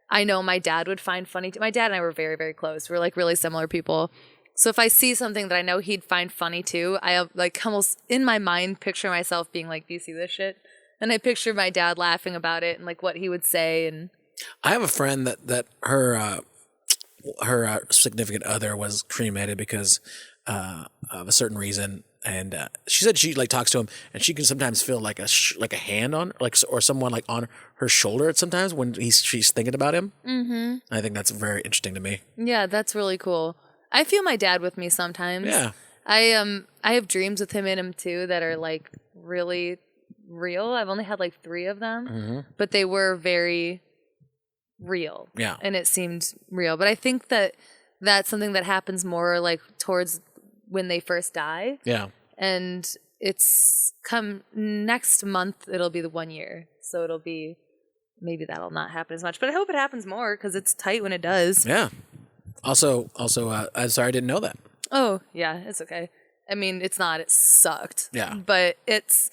I know my dad would find funny. My dad and I were very, very close. We're like really similar people. So if I see something that I know he'd find funny too, I like almost in my mind picture myself being like, do you see this shit? And I picture my dad laughing about it and like what he would say. And I have a friend that her significant other was cremated because of a certain reason, and she said she like talks to him, and she can sometimes feel like a hand on or someone like on her shoulder at sometimes when she's thinking about him. Mm-hmm. I think that's very interesting to me. Yeah, that's really cool. I feel my dad with me sometimes. Yeah, I have dreams with him in him too that are like really real. I've only had like 3 of them, but they were very real. Yeah. And it seemed real. But I think that that's something that happens more like towards when they first die. Yeah. And it's come next month, it'll be the 1 year. So it'll be, maybe that'll not happen as much, but I hope it happens more because it's tight when it does. Yeah. Also, I'm sorry I didn't know that. Oh, yeah, it's okay. I mean, it's not, it sucked. Yeah. But it's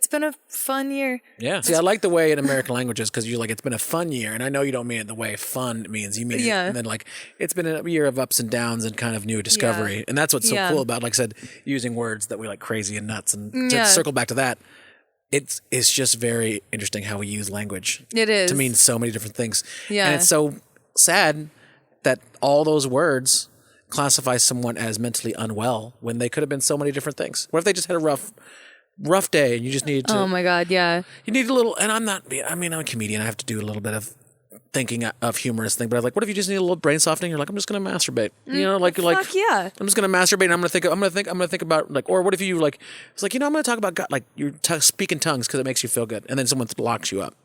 been a fun year. Yeah. See, I like the way in American languages because you're like, it's been a fun year. And I know you don't mean it the way fun means. You mean it. And then like, it's been a year of ups and downs and kind of new discovery. Yeah. And that's what's so cool about, like I said, using words that we like crazy and nuts. And to circle back to that, it's just very interesting how we use language. It is. To mean so many different things. Yeah. And it's so sad that all those words classify someone as mentally unwell when they could have been so many different things. What if they just had a rough day and you just needed to... Oh my God, yeah. You need a little... And I'm a comedian. I have to do a little bit of thinking of humorous thing. But I'm like, what if you just need a little brain softening? You're like, I'm just going to masturbate. Fuck yeah. I'm just going to masturbate and I'm going to think about like... Or what if you like... It's like, I'm going to talk about God, like you speak in tongues because it makes you feel good. And then someone locks you up.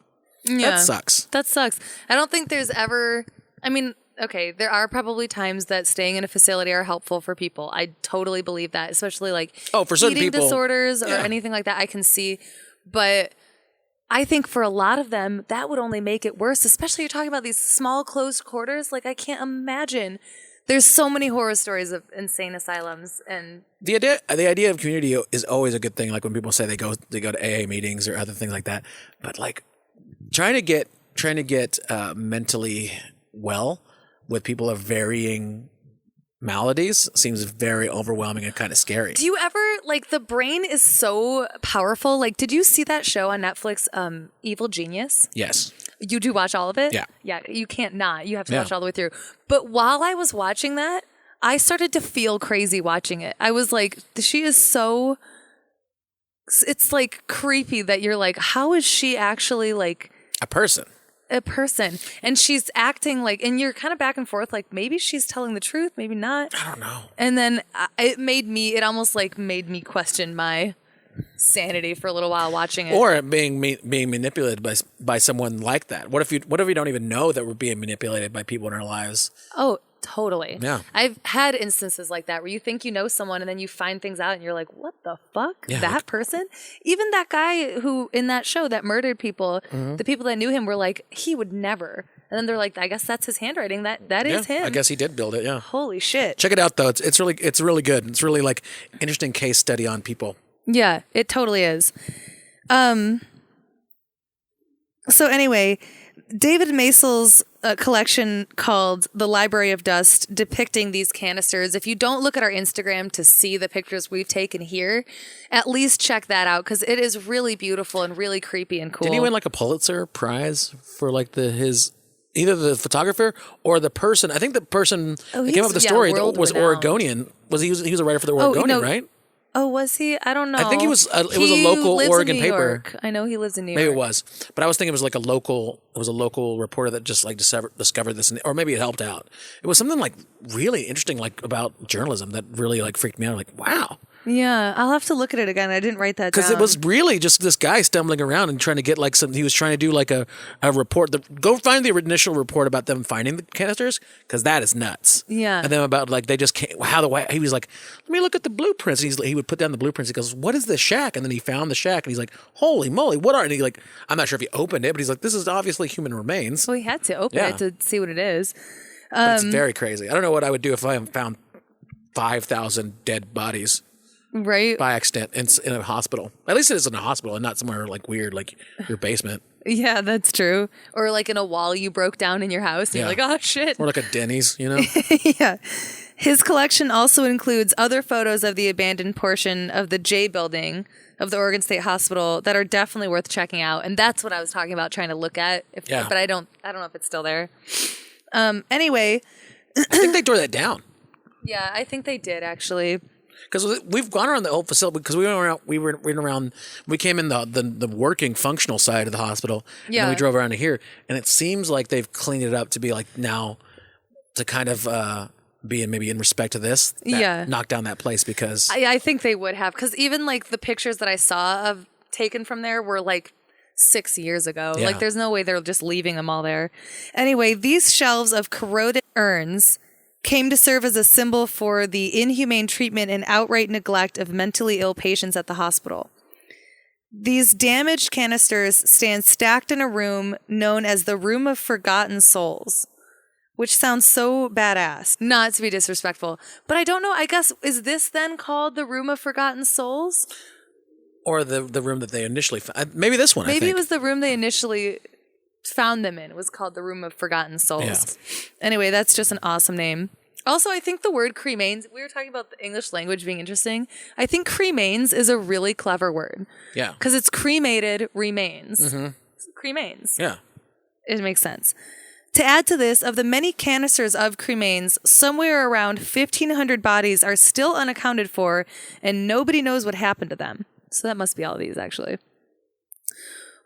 Yeah. That sucks. That sucks. I don't think there's ever... I mean... okay, there are probably times that staying in a facility are helpful for people. I totally believe that, especially like for certain eating people, disorders or anything like that. I can see, but I think for a lot of them, that would only make it worse, especially you're talking about these small closed quarters. Like I can't imagine. There's so many horror stories of insane asylums, and the idea of community is always a good thing. Like when people say they go to AA meetings or other things like that, but like trying to get mentally well with people of varying maladies seems very overwhelming and kind of scary. Do you ever, like, the brain is so powerful. Like, did you see that show on Netflix, Evil Genius? Yes. You do watch all of it? Yeah. Yeah, you can't not. You have to watch all the way through. But while I was watching that, I started to feel crazy watching it. I was like, she is so... It's, like, creepy that you're like, how is she actually, like... A person. And she's acting like, and you're kind of back and forth, like maybe she's telling the truth, maybe not. I don't know. And then it almost like made me question my sanity for a little while watching it. Or being manipulated by someone like that. What if you don't even know that we're being manipulated by people in our lives? Oh, totally. Yeah. I've had instances like that where you think you know someone and then you find things out and you're like, what the fuck? Yeah, that person? Even that guy who in that show that murdered people, the people that knew him were like, he would never. And then they're like, I guess that's his handwriting. That is him. I guess he did build it, yeah. Holy shit. Check it out though. It's really good. It's really like interesting case study on people. Yeah, it totally is. So anyway, David Mascorro's collection called The Library of Dust, depicting these canisters. If you don't look at our Instagram to see the pictures we've taken here, at least check that out because it is really beautiful and really creepy and cool. Did he win like a Pulitzer Prize for like either the photographer or the person? I think the person that came up with the story was Oregonian. He was a writer for the Oregonian, right? Oh, was he? I don't know. I think it was a local Oregon paper. I know he lives in New York. Maybe it was, but I was thinking it was like a local reporter that just like discovered this, or maybe it helped out. It was something like really interesting, like about journalism that really like freaked me out. Like, wow. Yeah, I'll have to look at it again. I didn't write that down. Because it was really just this guy stumbling around and trying to get like he was trying to do like a report. Go find the initial report about them finding the canisters because that is nuts. Yeah. And then about like they just can't, he was like, let me look at the blueprints. And he would put down the blueprints. He goes, what is this shack? And then he found the shack and he's like, holy moly, what are, and he like, I'm not sure if he opened it, but he's like, this is obviously human remains. Well, he had to open it to see what it is. But it's very crazy. I don't know what I would do if I found 5,000 dead bodies. Right. By accident in a hospital. At least it is in a hospital and not somewhere like weird, like your basement. Yeah, that's true. Or like in a wall you broke down in your house and you're like, oh shit. Or like a Denny's, you know? Yeah. His collection also includes other photos of the abandoned portion of the J building of the Oregon State Hospital that are definitely worth checking out. And that's what I was talking about trying to look at. But I don't know if it's still there. Anyway. I think they tore that down. Yeah, I think they did actually. Because we've gone around the whole facility because we came in the working functional side of the hospital and then we drove around to here and it seems like they've cleaned it up to be like now to kind of be maybe in respect to this knock down that place because I think they would have because even like the pictures that I saw of taken from there were like 6 years ago. Yeah. Like there's no way they're just leaving them all there. Anyway, these shelves of corroded urns came to serve as a symbol for the inhumane treatment and outright neglect of mentally ill patients at the hospital. These damaged canisters stand stacked in a room known as the Room of Forgotten Souls, which sounds so badass, not to be disrespectful. But I don't know, I guess, is this then called the Room of Forgotten Souls? Or the room that they initially found. Maybe this one, Maybe it was the room they initially found them in. It was called the Room of Forgotten Souls. Yeah. Anyway, that's just an awesome name. Also, I think the word cremains, we were talking about the English language being interesting. I think cremains is a really clever word. Yeah. Because it's cremated remains. Mm-hmm. Cremains. Yeah. It makes sense. To add to this, of the many canisters of cremains, somewhere around 1,500 bodies are still unaccounted for, and nobody knows what happened to them. So that must be all of these, actually.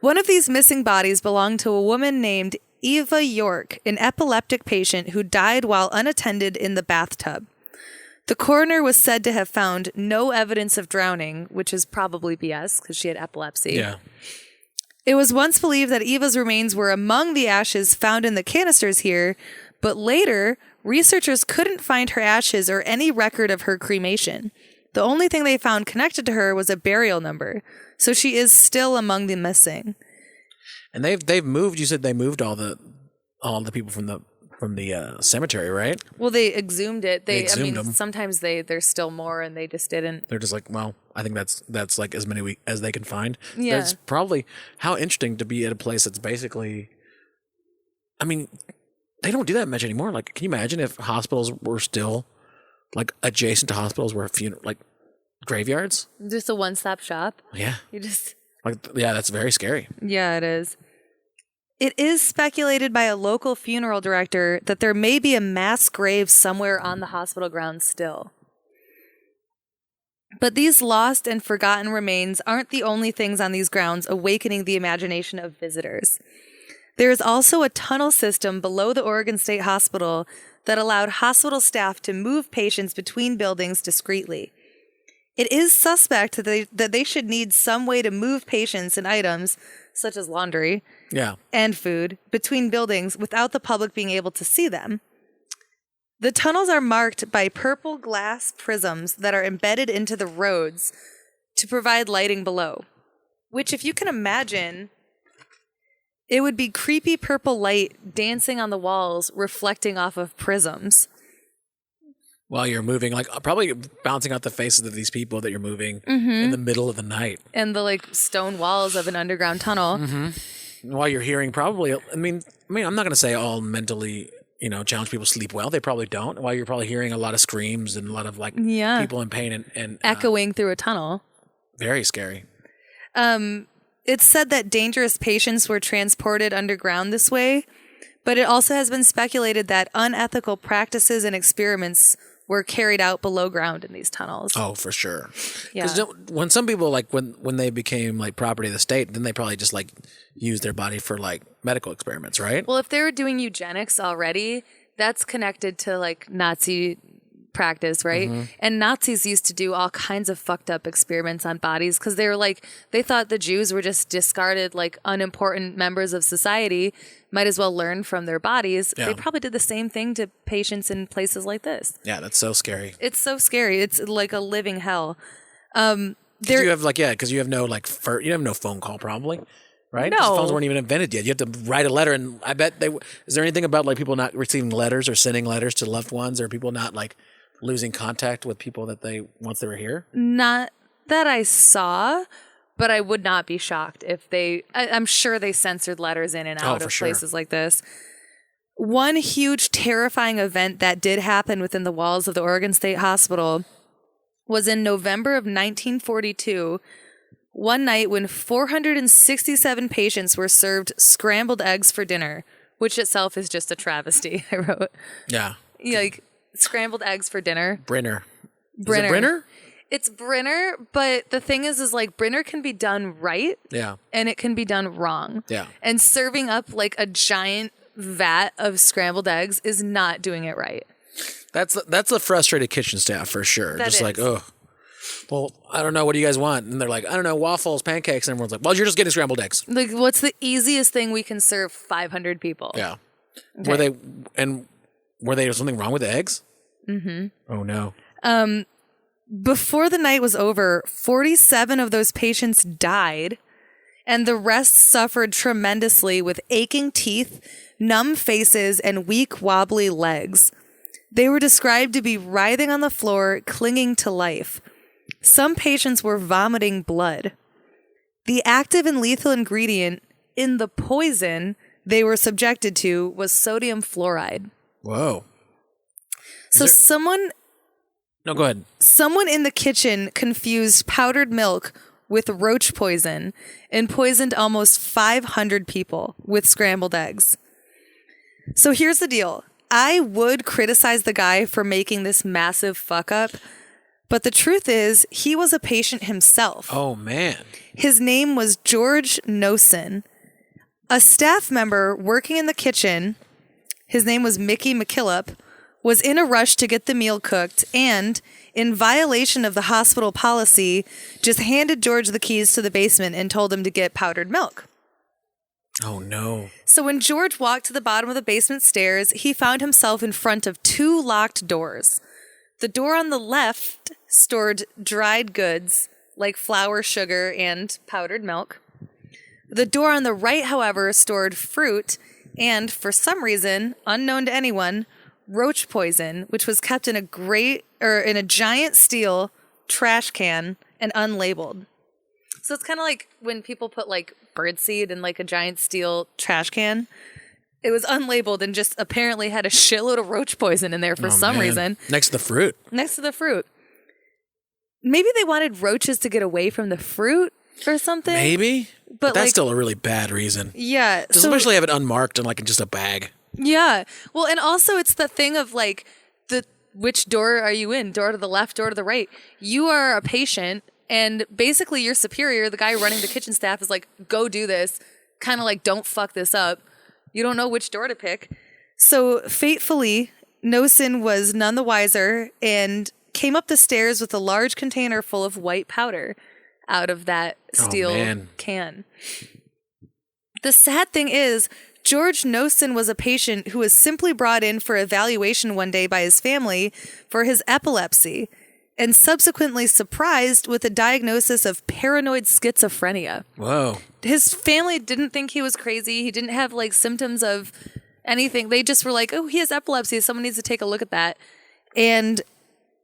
One of these missing bodies belonged to a woman named Eva York, an epileptic patient who died while unattended in the bathtub. The coroner was said to have found no evidence of drowning, which is probably BS because she had epilepsy. Yeah. It was once believed that Eva's remains were among the ashes found in the canisters here, But later, researchers couldn't find her ashes or any record of her cremation. The only thing they found connected to her was a burial number. So she is still among the missing. And they've moved. You said they moved all the people from the cemetery, right? Well, they exhumed it. They exhumed them. Sometimes there's still more, and they just didn't. They're just like, well, I think that's like as many as they can find. Yeah. That's probably how interesting to be at a place that's basically. I mean, they don't do that much anymore. Like, can you imagine if hospitals were still like adjacent to hospitals were like graveyards? Just a one-stop shop. Yeah. You just. Yeah, that's very scary. Yeah, it is. It is speculated by a local funeral director that there may be a mass grave somewhere on the hospital grounds still. But these lost and forgotten remains aren't the only things on these grounds awakening the imagination of visitors. There is also a tunnel system below the Oregon State Hospital that allowed hospital staff to move patients between buildings discreetly. It is suspect that they should need some way to move patients and items, such as laundry and food, between buildings without the public being able to see them. The tunnels are marked by purple glass prisms that are embedded into the roads to provide lighting below, which, if you can imagine, it would be creepy purple light dancing on the walls, reflecting off of prisms. While you're moving, like probably bouncing out the faces of these people that you're moving in the middle of the night. And the stone walls of an underground tunnel. Mm-hmm. While you're hearing probably, I mean, I'm not going to say all mentally, challenged people sleep well. They probably don't. While you're probably hearing a lot of screams and a lot of people in pain and echoing through a tunnel. Very scary. It's said that dangerous patients were transported underground this way, but it also has been speculated that unethical practices and experiments were carried out below ground in these tunnels. Oh, for sure. Yeah. Because when some people when they became property of the state, then they probably just use their body for medical experiments, right? Well, if they were doing eugenics already, that's connected to Nazi practice, right? Mm-hmm. And Nazis used to do all kinds of fucked up experiments on bodies because they thought the Jews were just discarded unimportant members of society, might as well learn from their bodies. Yeah. They probably did the same thing to patients in places like this. Yeah, that's so scary. It's so scary. It's like a living hell. You have because you have no you have no phone call probably. Right? No. Phones weren't even invented yet. You have to write a letter, and I bet is there anything about people not receiving letters or sending letters to loved ones, or people not losing contact with people that once they were here? Not that I saw, but I would not be shocked if I'm sure they censored letters in and out of places like this. One huge terrifying event that did happen within the walls of the Oregon State Hospital was in November of 1942. One night when 467 patients were served scrambled eggs for dinner, which itself is just a travesty, I wrote. Yeah. Scrambled eggs for dinner. Brinner. Is it Brinner? It's Brinner, but the thing is Brinner can be done right. Yeah. And it can be done wrong. Yeah. And serving up a giant vat of scrambled eggs is not doing it right. That's a frustrated kitchen staff for sure. That just is. Well, I don't know. What do you guys want? And they're like, I don't know, waffles, pancakes. And everyone's like, well, you're just getting scrambled eggs. What's the easiest thing we can serve 500 people? Yeah. Okay. Were there something wrong with the eggs? Mm-hmm. Oh, no. Before the night was over, 47 of those patients died, and the rest suffered tremendously with aching teeth, numb faces, and weak, wobbly legs. They were described to be writhing on the floor, clinging to life. Some patients were vomiting blood. The active and lethal ingredient in the poison they were subjected to was sodium fluoride. Whoa. No, go ahead. Someone in the kitchen confused powdered milk with roach poison and poisoned almost 500 people with scrambled eggs. So here's the deal. I would criticize the guy for making this massive fuck up, but the truth is he was a patient himself. Oh, man. His name was George Nosen. A staff member working in the kitchen, his name was Mickey McKillop, was in a rush to get the meal cooked and, in violation of the hospital policy, just handed George the keys to the basement and told him to get powdered milk. Oh, no. So when George walked to the bottom of the basement stairs, he found himself in front of 2 locked doors. The door on the left stored dried goods like flour, sugar, and powdered milk. The door on the right, however, stored fruit and, for some reason, unknown to anyone, roach poison, which was kept in a giant steel trash can and unlabeled. So it's kind of like when people put like birdseed in like a giant steel trash can. It was unlabeled and just apparently had a shitload of roach poison in there for some reason. Next to the fruit. Next to the fruit. Maybe they wanted roaches to get away from the fruit or something. Maybe. But that's like, still a really bad reason. Yeah. So, especially have it unmarked and like in just a bag. Yeah. Well, and also it's the thing of like which door are you in? Door to the left, door to the right. You are a patient and basically your superior, the guy running the kitchen staff, is like, go do this. Kind of like, don't fuck this up. You don't know which door to pick. So fatefully, Nosen was none the wiser and came up the stairs with a large container full of white powder out of that steel can. The sad thing is, George Nosen was a patient who was simply brought in for evaluation one day by his family for his epilepsy and subsequently surprised with a diagnosis of paranoid schizophrenia. Whoa. His family didn't think he was crazy. He didn't have like symptoms of anything. They just were like, oh, he has epilepsy. Someone needs to take a look at that. And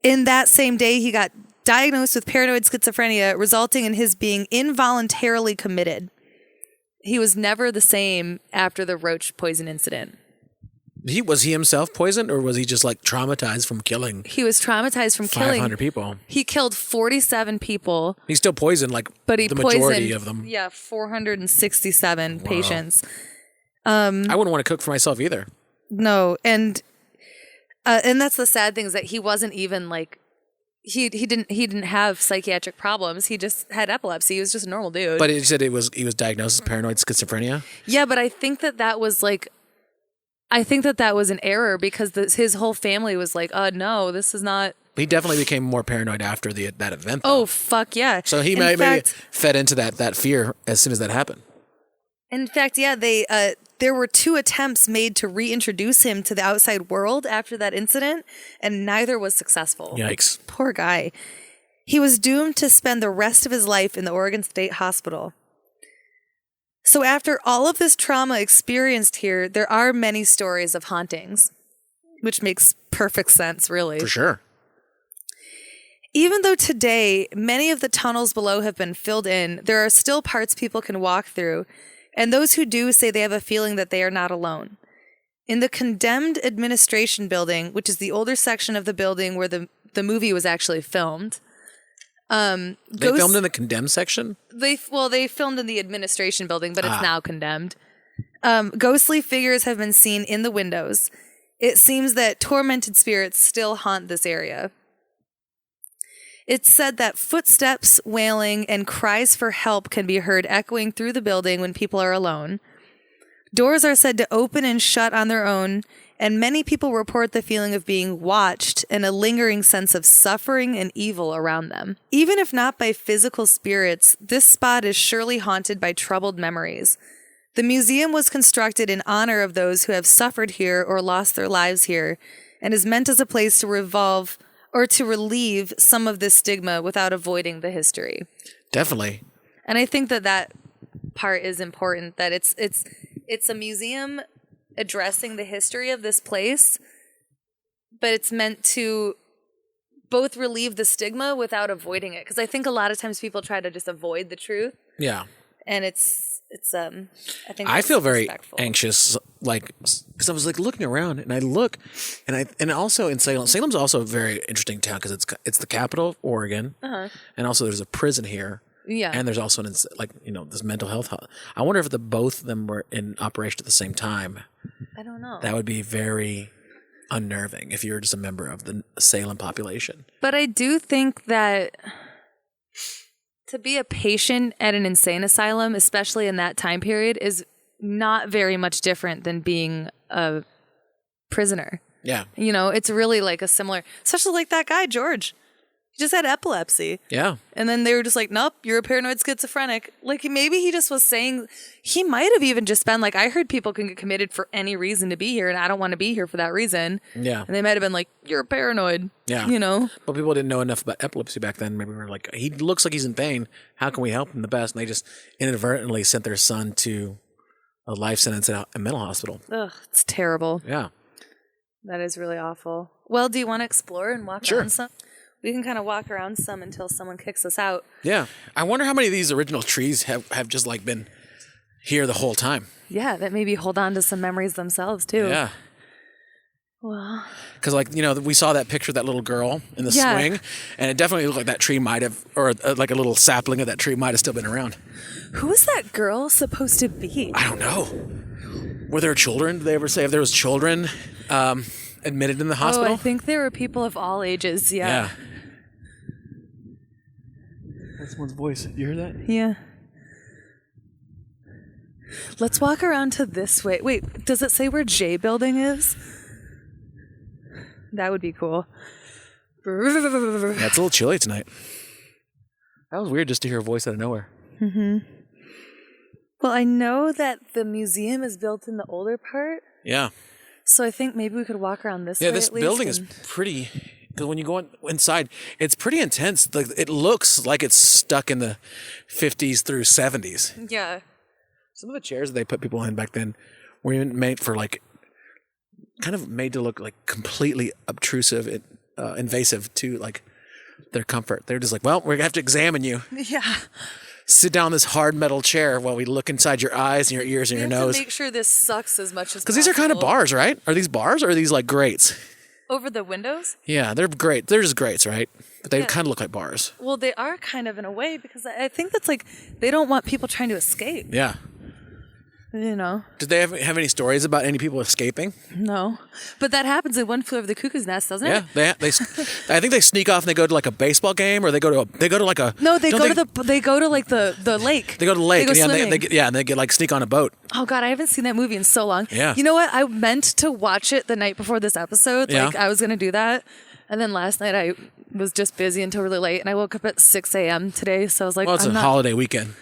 in that same day, he got diagnosed with paranoid schizophrenia, resulting in his being involuntarily committed. He was never the same after the roach poison incident. Was he himself poisoned, or was he just like traumatized from killing? He was traumatized from killing 500 people. He killed 47 people. He still poisoned like but he the poisoned, majority of them. Yeah, 467 patients. I wouldn't want to cook for myself either. No, and that's the sad thing is that he wasn't even like he didn't have psychiatric problems. He just had epilepsy. He was just a normal dude. But he said he was diagnosed with paranoid schizophrenia. Yeah, but I think that was like. I think that was an error because his whole family was like, "Oh no, this is not." He definitely became more paranoid after that event. Though. Oh fuck yeah! So he maybe fed into that fear as soon as that happened. In fact, yeah, there were 2 attempts made to reintroduce him to the outside world after that incident, and neither was successful. Yikes! Poor guy. He was doomed to spend the rest of his life in the Oregon State Hospital. So after all of this trauma experienced here, there are many stories of hauntings, which makes perfect sense, really. For sure. Even though today many of the tunnels below have been filled in, there are still parts people can walk through, and those who do say they have a feeling that they are not alone. In the condemned administration building, which is the older section of the building where the movie was actually filmed, they filmed in the condemned section? They filmed in the administration building, but it's now condemned. Ghostly figures have been seen in the windows. It seems that tormented spirits still haunt this area. It's said that footsteps, wailing, and cries for help can be heard echoing through the building when people are alone. Doors are said to open and shut on their own, and many people report the feeling of being watched and a lingering sense of suffering and evil around them. Even if not by physical spirits, this spot is surely haunted by troubled memories. The museum was constructed in honor of those who have suffered here or lost their lives here, and is meant as a place to relieve some of this stigma without avoiding the history. Definitely. And I think that part is important, that it's a museum addressing the history of this place, but it's meant to both relieve the stigma without avoiding it. Because I think a lot of times people try to just avoid the truth. Yeah. And I think I feel very anxious, like, because I was like looking around and I look, and also in Salem's also a very interesting town because it's the capital of Oregon, and also there's a prison here. Yeah, and there's also this mental health. I wonder if both of them were in operation at the same time. I don't know. That would be very unnerving if you're just a member of the Salem population. But I do think that to be a patient at an insane asylum, especially in that time period, is not very much different than being a prisoner. Yeah, it's really like a similar, especially like that guy George. He just had epilepsy. Yeah. And then they were just like, nope, you're a paranoid schizophrenic. Like, maybe he just was saying, he might have even just been like, I heard people can get committed for any reason to be here, and I don't want to be here for that reason. Yeah. And they might have been like, you're paranoid. Yeah. You know? But people didn't know enough about epilepsy back then. Maybe we were like, he looks like he's in pain. How can we help him the best? And they just inadvertently sent their son to a life sentence at a mental hospital. Ugh, it's terrible. Yeah. That is really awful. Well, do you want to explore and walk around some? We can kind of walk around some until someone kicks us out. Yeah. I wonder how many of these original trees have just like been here the whole time. Yeah, that maybe hold on to some memories themselves too. Yeah. Well, because like, you know, we saw that picture of that little girl in the swing, and it definitely looked like that tree might have, or like a little sapling of that tree might have still been around. Who is that girl supposed to be? I don't know. Were there children? Did they ever say if there was children admitted in the hospital? Oh, I think there were people of all ages. Yeah. That's someone's voice. You hear that? Yeah. Let's walk around to this way. Wait, does it say where J building is? That would be cool. Yeah, it's a little chilly tonight. That was weird just to hear a voice out of nowhere. Mm-hmm. Well, I know that the museum is built in the older part. Yeah. So I think maybe we could walk around this way. Yeah, this building is pretty... Because when you go inside, it's pretty intense. Like, it looks like it's stuck in the 50s through 70s. Yeah. Some of the chairs that they put people in back then were even made for like, kind of made to look like completely obtrusive and invasive to like their comfort. They're just like, well, we're gonna have to examine you. Yeah. Sit down in this hard metal chair while we look inside your eyes and your ears and your nose. To make sure this sucks as much as possible. Because these are kind of bars, right? Are these bars or are these like grates? Over the windows? Yeah, they're great. They're just grates, right? But they kind of look like bars. Well, they are kind of in a way because I think that's like they don't want people trying to escape. Yeah. You know. Did they have any stories about any people escaping? No, but that happens in One Flew Over the Cuckoo's Nest, doesn't it? Yeah, they I think they sneak off and they go to like a baseball game, or they go to like a. No, they go to like the lake. They go to the lake. They go and and they get like sneak on a boat. Oh God, I haven't seen that movie in so long. Yeah. You know what? I meant to watch it the night before this episode. Yeah. Like I was gonna do that, and then last night I was just busy until really late, and I woke up at 6 a.m. today, so I was like, Well, it's holiday weekend.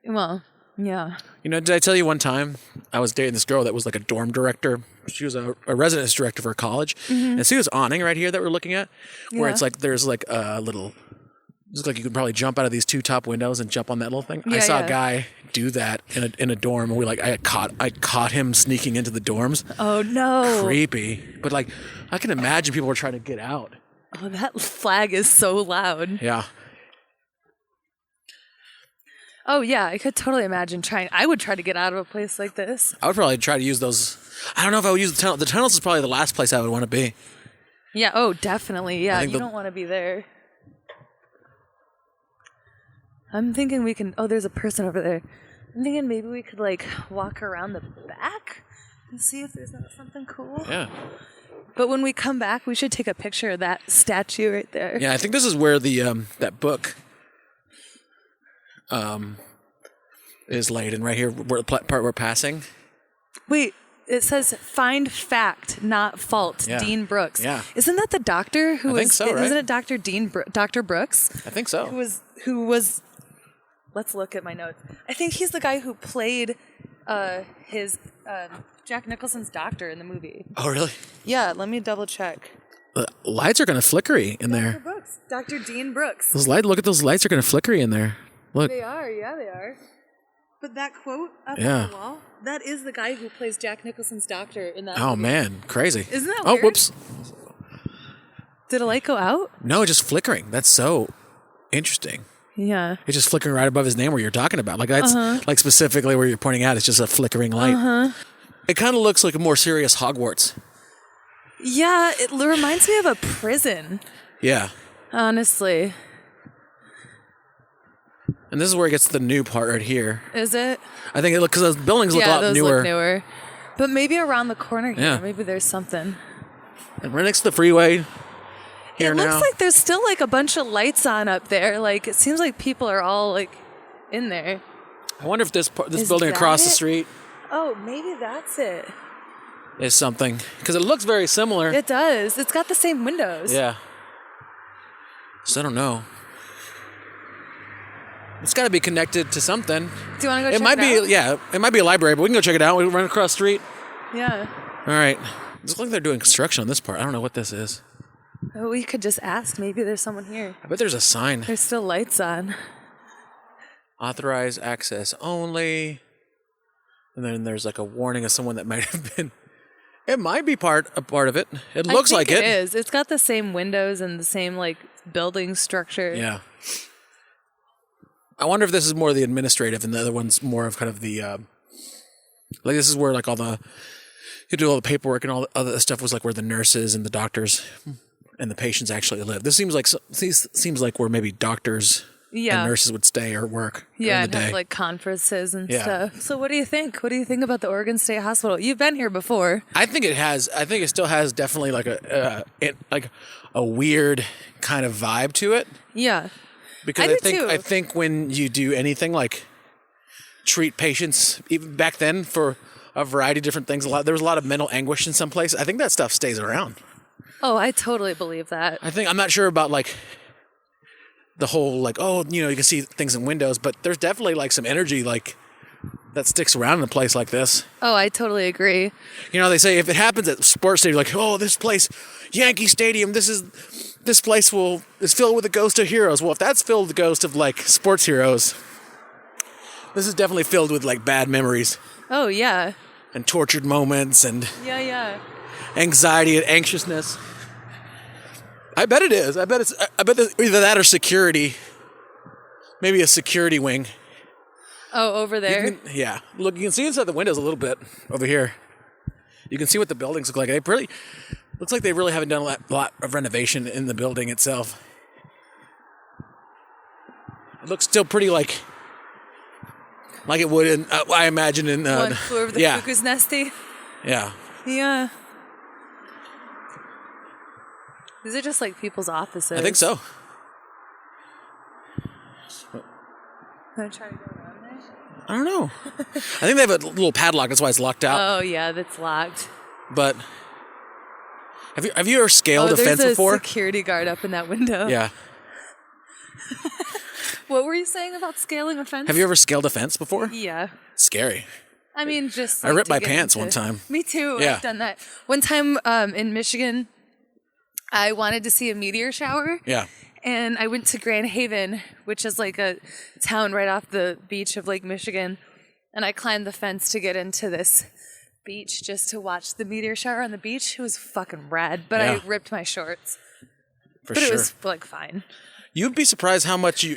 Well, yeah. You know, did I tell you one time I was dating this girl that was like a dorm director? She was a residence director for a college. Mm-hmm. And see this awning right here that we're looking at? Where it's like there's like a little... It looks like you could probably jump out of these two top windows and jump on that little thing. Yeah, I saw a guy do that in a dorm, and I caught him sneaking into the dorms. Oh no. Creepy. But like, I can imagine people were trying to get out. Oh, that flag is so loud. Yeah. Oh, yeah, I could totally imagine trying. I would try to get out of a place like this. I would probably try to use those. I don't know if I would use the tunnel. The tunnels is probably the last place I would want to be. Yeah, oh, definitely. Yeah, you the- don't want to be there. I'm thinking we can... Oh, there's a person over there. I'm thinking maybe we could, like, walk around the back and see if there's not something cool. Yeah. But when we come back, we should take a picture of that statue right there. Yeah, I think this is where the that book is laid, and right here, where the part we're passing. Wait, it says "Find fact, not fault." Yeah. Dean Brooks. Yeah. Isn't that the doctor who I think so, right? Isn't it Dr. Brooks? I think so. Who was? Let's look at my notes. I think he's the guy who played his Jack Nicholson's doctor in the movie. Oh, really? Yeah, let me double check. The lights are kind of flickery in there. Dr. Brooks, Dr. Dean Brooks. Look at those lights are kind of flickery in there. Look. They are, yeah, they are. But that quote up Yeah. on the wall, that is the guy who plays Jack Nicholson's doctor in that Oh movie. man, crazy. Isn't that Oh, weird? whoops. Did a light go out? No, it's just flickering. That's so interesting. Yeah. It's just flickering right above his name where you're talking about. Like that's like specifically where you're pointing out. It's just a flickering light. It kind of looks like a more serious Hogwarts. Yeah, it reminds me of a prison, Yeah. honestly. And this is where it gets to the new part right here. Is it? I think because those buildings look a lot those newer. look newer. But maybe around the corner here, Yeah. maybe there's something. And we're next to the freeway here It now. looks like there's still like a bunch of lights on up there. Like it seems like people are all like in there. I wonder if this Is building that across the it? street Oh, maybe that's it. is something. Because it looks very similar. It does. It's got the same windows. Yeah. So I don't know. It's got to be connected to something. Do you want to go check It might be, out? yeah, it might be a library, but we can go check it out. We can run across the street. Yeah. All right. It looks like they're doing construction on this part. I don't know what this is. Oh, we could just ask. Maybe there's someone here. I bet there's a sign. There's still lights on. Authorized access only. And then there's like a warning of someone that might have been. It might be a part of it. It looks like it. It is. It's got the same windows and the same like building structure. Yeah. I wonder if this is more the administrative and the other one's more of kind of the like this is where like all the you do all the paperwork and all the other stuff was like where the nurses and the doctors and the patients actually live. This seems like where maybe doctors and nurses would stay or work. Yeah, during and the day. have like conferences and Yeah. stuff. So what do you think? What do you think about the Oregon State Hospital? You've been here before. I think it still has definitely like a weird kind of vibe to it. Yeah. Because I do too. I think when you do anything like treat patients, even back then for a variety of different things, there was a lot of mental anguish in some place. I think that stuff stays around. Oh, I totally believe that. I'm not sure about like the whole like, oh, you can see things in windows, but there's definitely like some energy like that sticks around in a place like this. Oh, I totally agree. They say if it happens at sports stadium, like, oh, this place, Yankee Stadium, this place is filled with the ghost of heroes. Well, if that's filled with the ghost of like sports heroes, this is definitely filled with like bad memories Oh, yeah. and tortured moments and Yeah. anxiety and anxiousness. I bet it is. I bet it's either that or security. Maybe a security wing. Oh, over there? Yeah. Look, you can see inside the windows a little bit over here. You can see what the buildings look like. Looks like they really haven't done a lot of renovation in the building itself. It looks still pretty like it would in, I imagine in... One Flew Over the Cuckoo's Nesty? Yeah. Yeah. These are just like people's offices. I think so. I'm trying to go around there. I don't know. I think they have a little padlock. That's why it's locked out. Oh, yeah, that's locked. But have you ever scaled a fence before? There's a security guard up in that window. Yeah. What were you saying about scaling a fence? Have you ever scaled a fence before? Yeah. Scary. I mean, just... I ripped my pants one time. Me too. Yeah. I've done that. One time in Michigan, I wanted to see a meteor shower. Yeah. And I went to Grand Haven, which is like a town right off the beach of Lake Michigan. And I climbed the fence to get into this beach just to watch the meteor shower on the beach. It was fucking rad, but Yeah. I ripped my shorts. But it was like fine. You'd be surprised how much you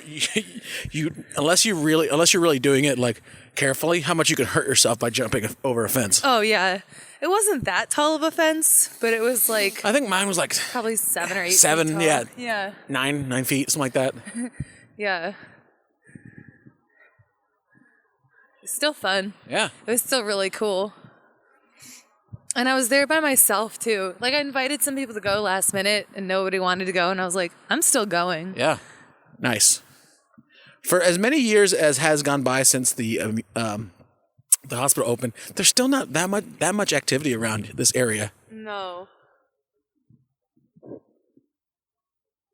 unless you're really doing it like carefully, how much you can hurt yourself by jumping over a fence. Oh yeah. It wasn't that tall of a fence, but it was like I think mine was like probably 7 or 8 7, feet tall. yeah. Yeah. 9 feet, something like that. Yeah. It's still fun. Yeah. It was still really cool. And I was there by myself too. Like I invited some people to go last minute and nobody wanted to go and I was like, I'm still going. Yeah. Nice. For as many years as has gone by since the hospital opened, there's still not that much activity around this area. No.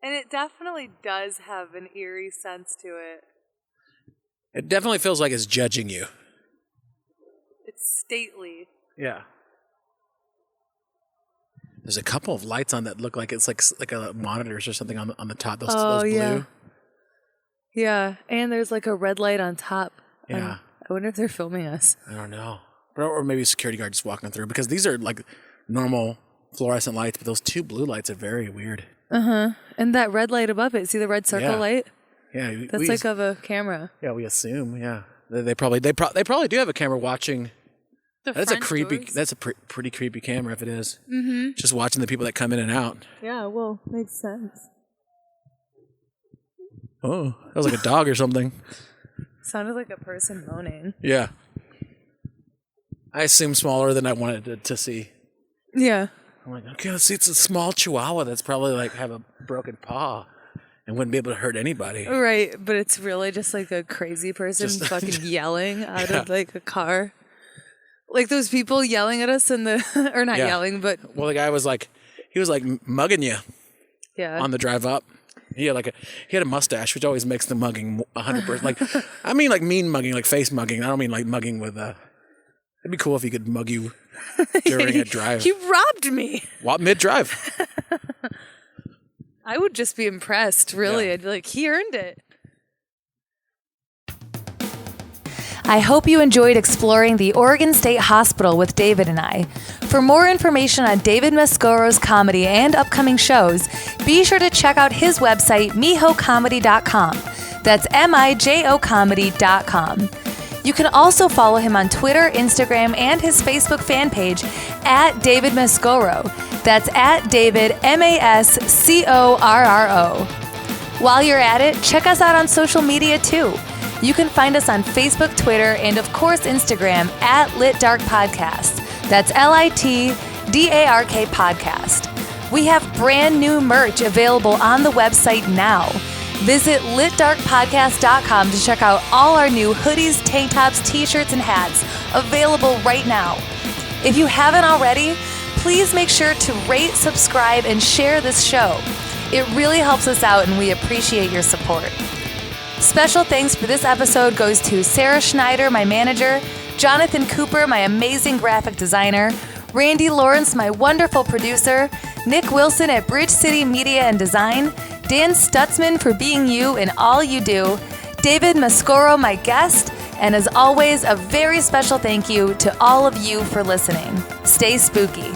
And it definitely does have an eerie sense to it. It definitely feels like it's judging you. It's stately. Yeah. There's a couple of lights on that look like it's like a monitors or something on the top. Those blue. Yeah. Yeah, and there's like a red light on top. Yeah. I wonder if they're filming us. I don't know. Or maybe a security guard just walking through because these are like normal fluorescent lights, but those two blue lights are very weird. Uh-huh. And that red light above it, see the red circle light? Yeah. That's like of a camera. Yeah, we assume, yeah. They probably do have a camera watching. That's a creepy. Doors. That's a pretty creepy camera if it is. Mm-hmm. Just watching the people that come in and out. Yeah, well, makes sense. Oh, that was like a dog or something. Sounded like a person moaning. Yeah. I assume smaller than I wanted to see. Yeah. I'm like, okay, let's see. It's a small Chihuahua that's probably like have a broken paw and wouldn't be able to hurt anybody. Right, but it's really just like a crazy person fucking yelling out of like a car. Like those people yelling at us in the, or not yelling, but. Well, the guy was like, he was like mugging you Yeah. on the drive up. He had a mustache, which always makes the mugging 100%. Like, I mean, like mean mugging, like face mugging. I don't mean like mugging with it'd be cool if he could mug you during a drive. He robbed me. What, mid-drive? I would just be impressed, really. Yeah. I'd be like, he earned it. I hope you enjoyed exploring the Oregon State Hospital with David and I. For more information on David Mascorro's comedy and upcoming shows, be sure to check out his website, mijocomedy.com. That's mijocomedy.com. You can also follow him on Twitter, Instagram, and his Facebook fan page at David Mascorro. That's at David Mascorro. While you're at it, check us out on social media too. You can find us on Facebook, Twitter, and of course Instagram at Lit Dark Podcast. That's LITDARK Podcast. We have brand new merch available on the website now. Visit litdarkpodcast.com to check out all our new hoodies, tank tops, t-shirts, and hats available right now. If you haven't already, please make sure to rate, subscribe, and share this show. It really helps us out and we appreciate your support. Special thanks for this episode goes to Sara Schneider, my manager, Jonathan Cooper, my amazing graphic designer, Randy Lawrence, my wonderful producer, Nick Wilson at Bridge City Media and Design, Dan Stutzman for being you and all you do, David Mascorro, my guest, and as always, a very special thank you to all of you for listening. Stay spooky.